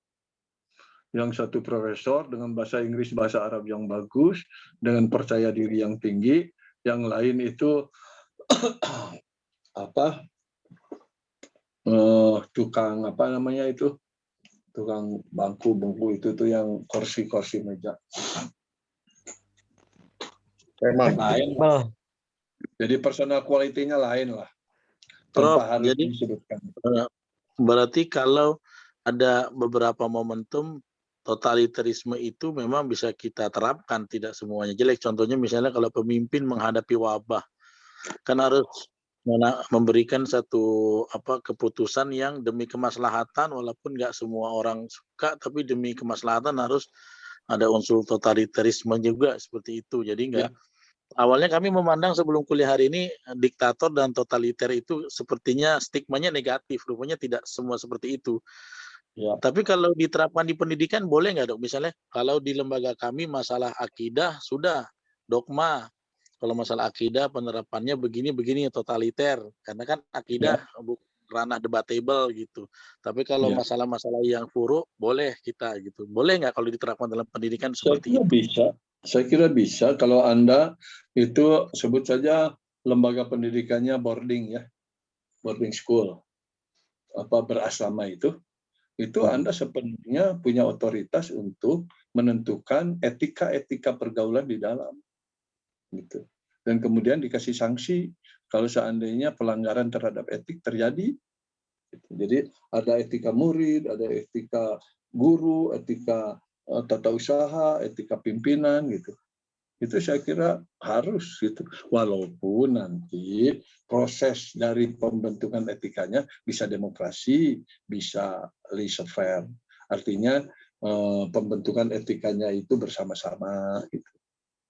Yang satu profesor dengan bahasa Inggris, bahasa Arab yang bagus, dengan percaya diri yang tinggi, yang lain itu tukang tukang bangku itu tuh yang kursi meja. Memang lain. Jadi personal quality-nya lain lah. Prof, jadi berarti kalau ada beberapa momentum totalitarisme itu memang bisa kita terapkan, tidak semuanya jelek. Contohnya misalnya kalau pemimpin menghadapi wabah, kan harus memberikan satu keputusan yang demi kemaslahatan, walaupun nggak semua orang suka, tapi demi kemaslahatan harus ada unsur totalitarisme juga seperti itu. Jadi nggak. Awalnya kami memandang sebelum kuliah hari ini diktator dan totaliter itu sepertinya stigmanya negatif, rupanya tidak semua seperti itu. Ya. Tapi kalau diterapkan di pendidikan boleh nggak dok? Misalnya kalau di lembaga kami masalah akidah sudah dogma. Kalau masalah akidah penerapannya begini totaliter, karena kan akidah ranah debatable gitu. Tapi kalau masalah-masalah yang furu boleh kita gitu. Boleh nggak kalau diterapkan dalam pendidikan seperti itu? Bisa. Saya kira bisa kalau Anda itu sebut saja lembaga pendidikannya boarding ya, boarding school, berasrama itu Anda sepenuhnya punya otoritas untuk menentukan etika pergaulan di dalam, gitu. Dan kemudian dikasih sanksi kalau seandainya pelanggaran terhadap etik terjadi. Jadi ada etika murid, ada etika guru, etika tata usaha, etika pimpinan gitu. Itu saya kira harus gitu. Walaupun nanti proses dari pembentukan etikanya bisa demokrasi, bisa laissez-faire. Artinya pembentukan etikanya itu bersama-sama gitu.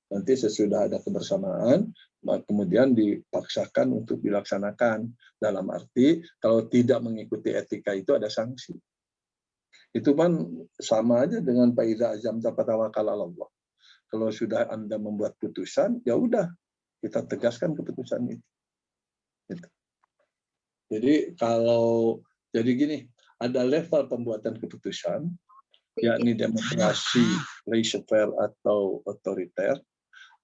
Nanti sesudah ada kebersamaan, kemudian dipaksakan untuk dilaksanakan. Dalam arti kalau tidak mengikuti etika itu ada sanksi. Itu kan sama aja dengan fa'iza azamta fatawakal 'ala Allah. Kalau sudah Anda membuat putusan, ya udah kita tegaskan keputusan itu. Gitu. Jadi jadi gini, ada level pembuatan keputusan, yakni demokrasi, laissez-faire atau otoriter.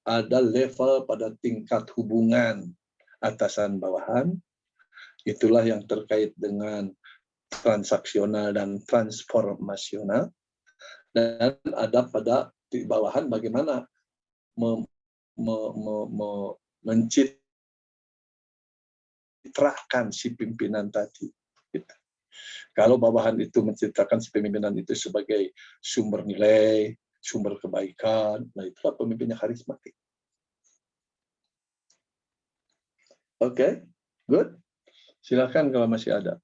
Ada level pada tingkat hubungan atasan bawahan, itulah yang terkait dengan transaksional dan transformasional. Dan ada pada bawahan bagaimana mencitrakan si pimpinan tadi. Gitu. Kalau bawahan itu mencitrakan si pimpinan itu sebagai sumber nilai, sumber kebaikan, nah itulah pemimpinnya karismatik. Oke, good. Silakan kalau masih ada.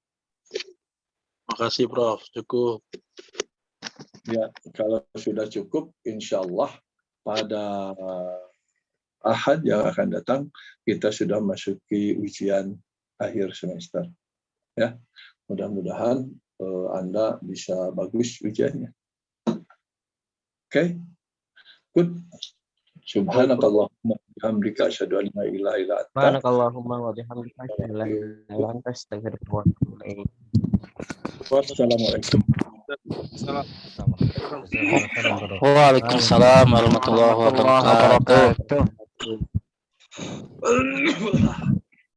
Makasih Prof, cukup. Ya, kalau sudah cukup, insya Allah pada Ahad yang akan datang kita sudah masuki ujian akhir semester. Ya, mudah-mudahan Anda bisa bagus ujiannya. Oke, good. Subhanakallahumma wa bihamdika asyhadu an la ilaha illa anta. Subhanakallahumma wa bihamdika asyhadu an la ilaha illa anta astaghfiruka wa atubu ilaik. Wassalamualaikum. Waalaikumsalam warahmatullahi wabarakatuh.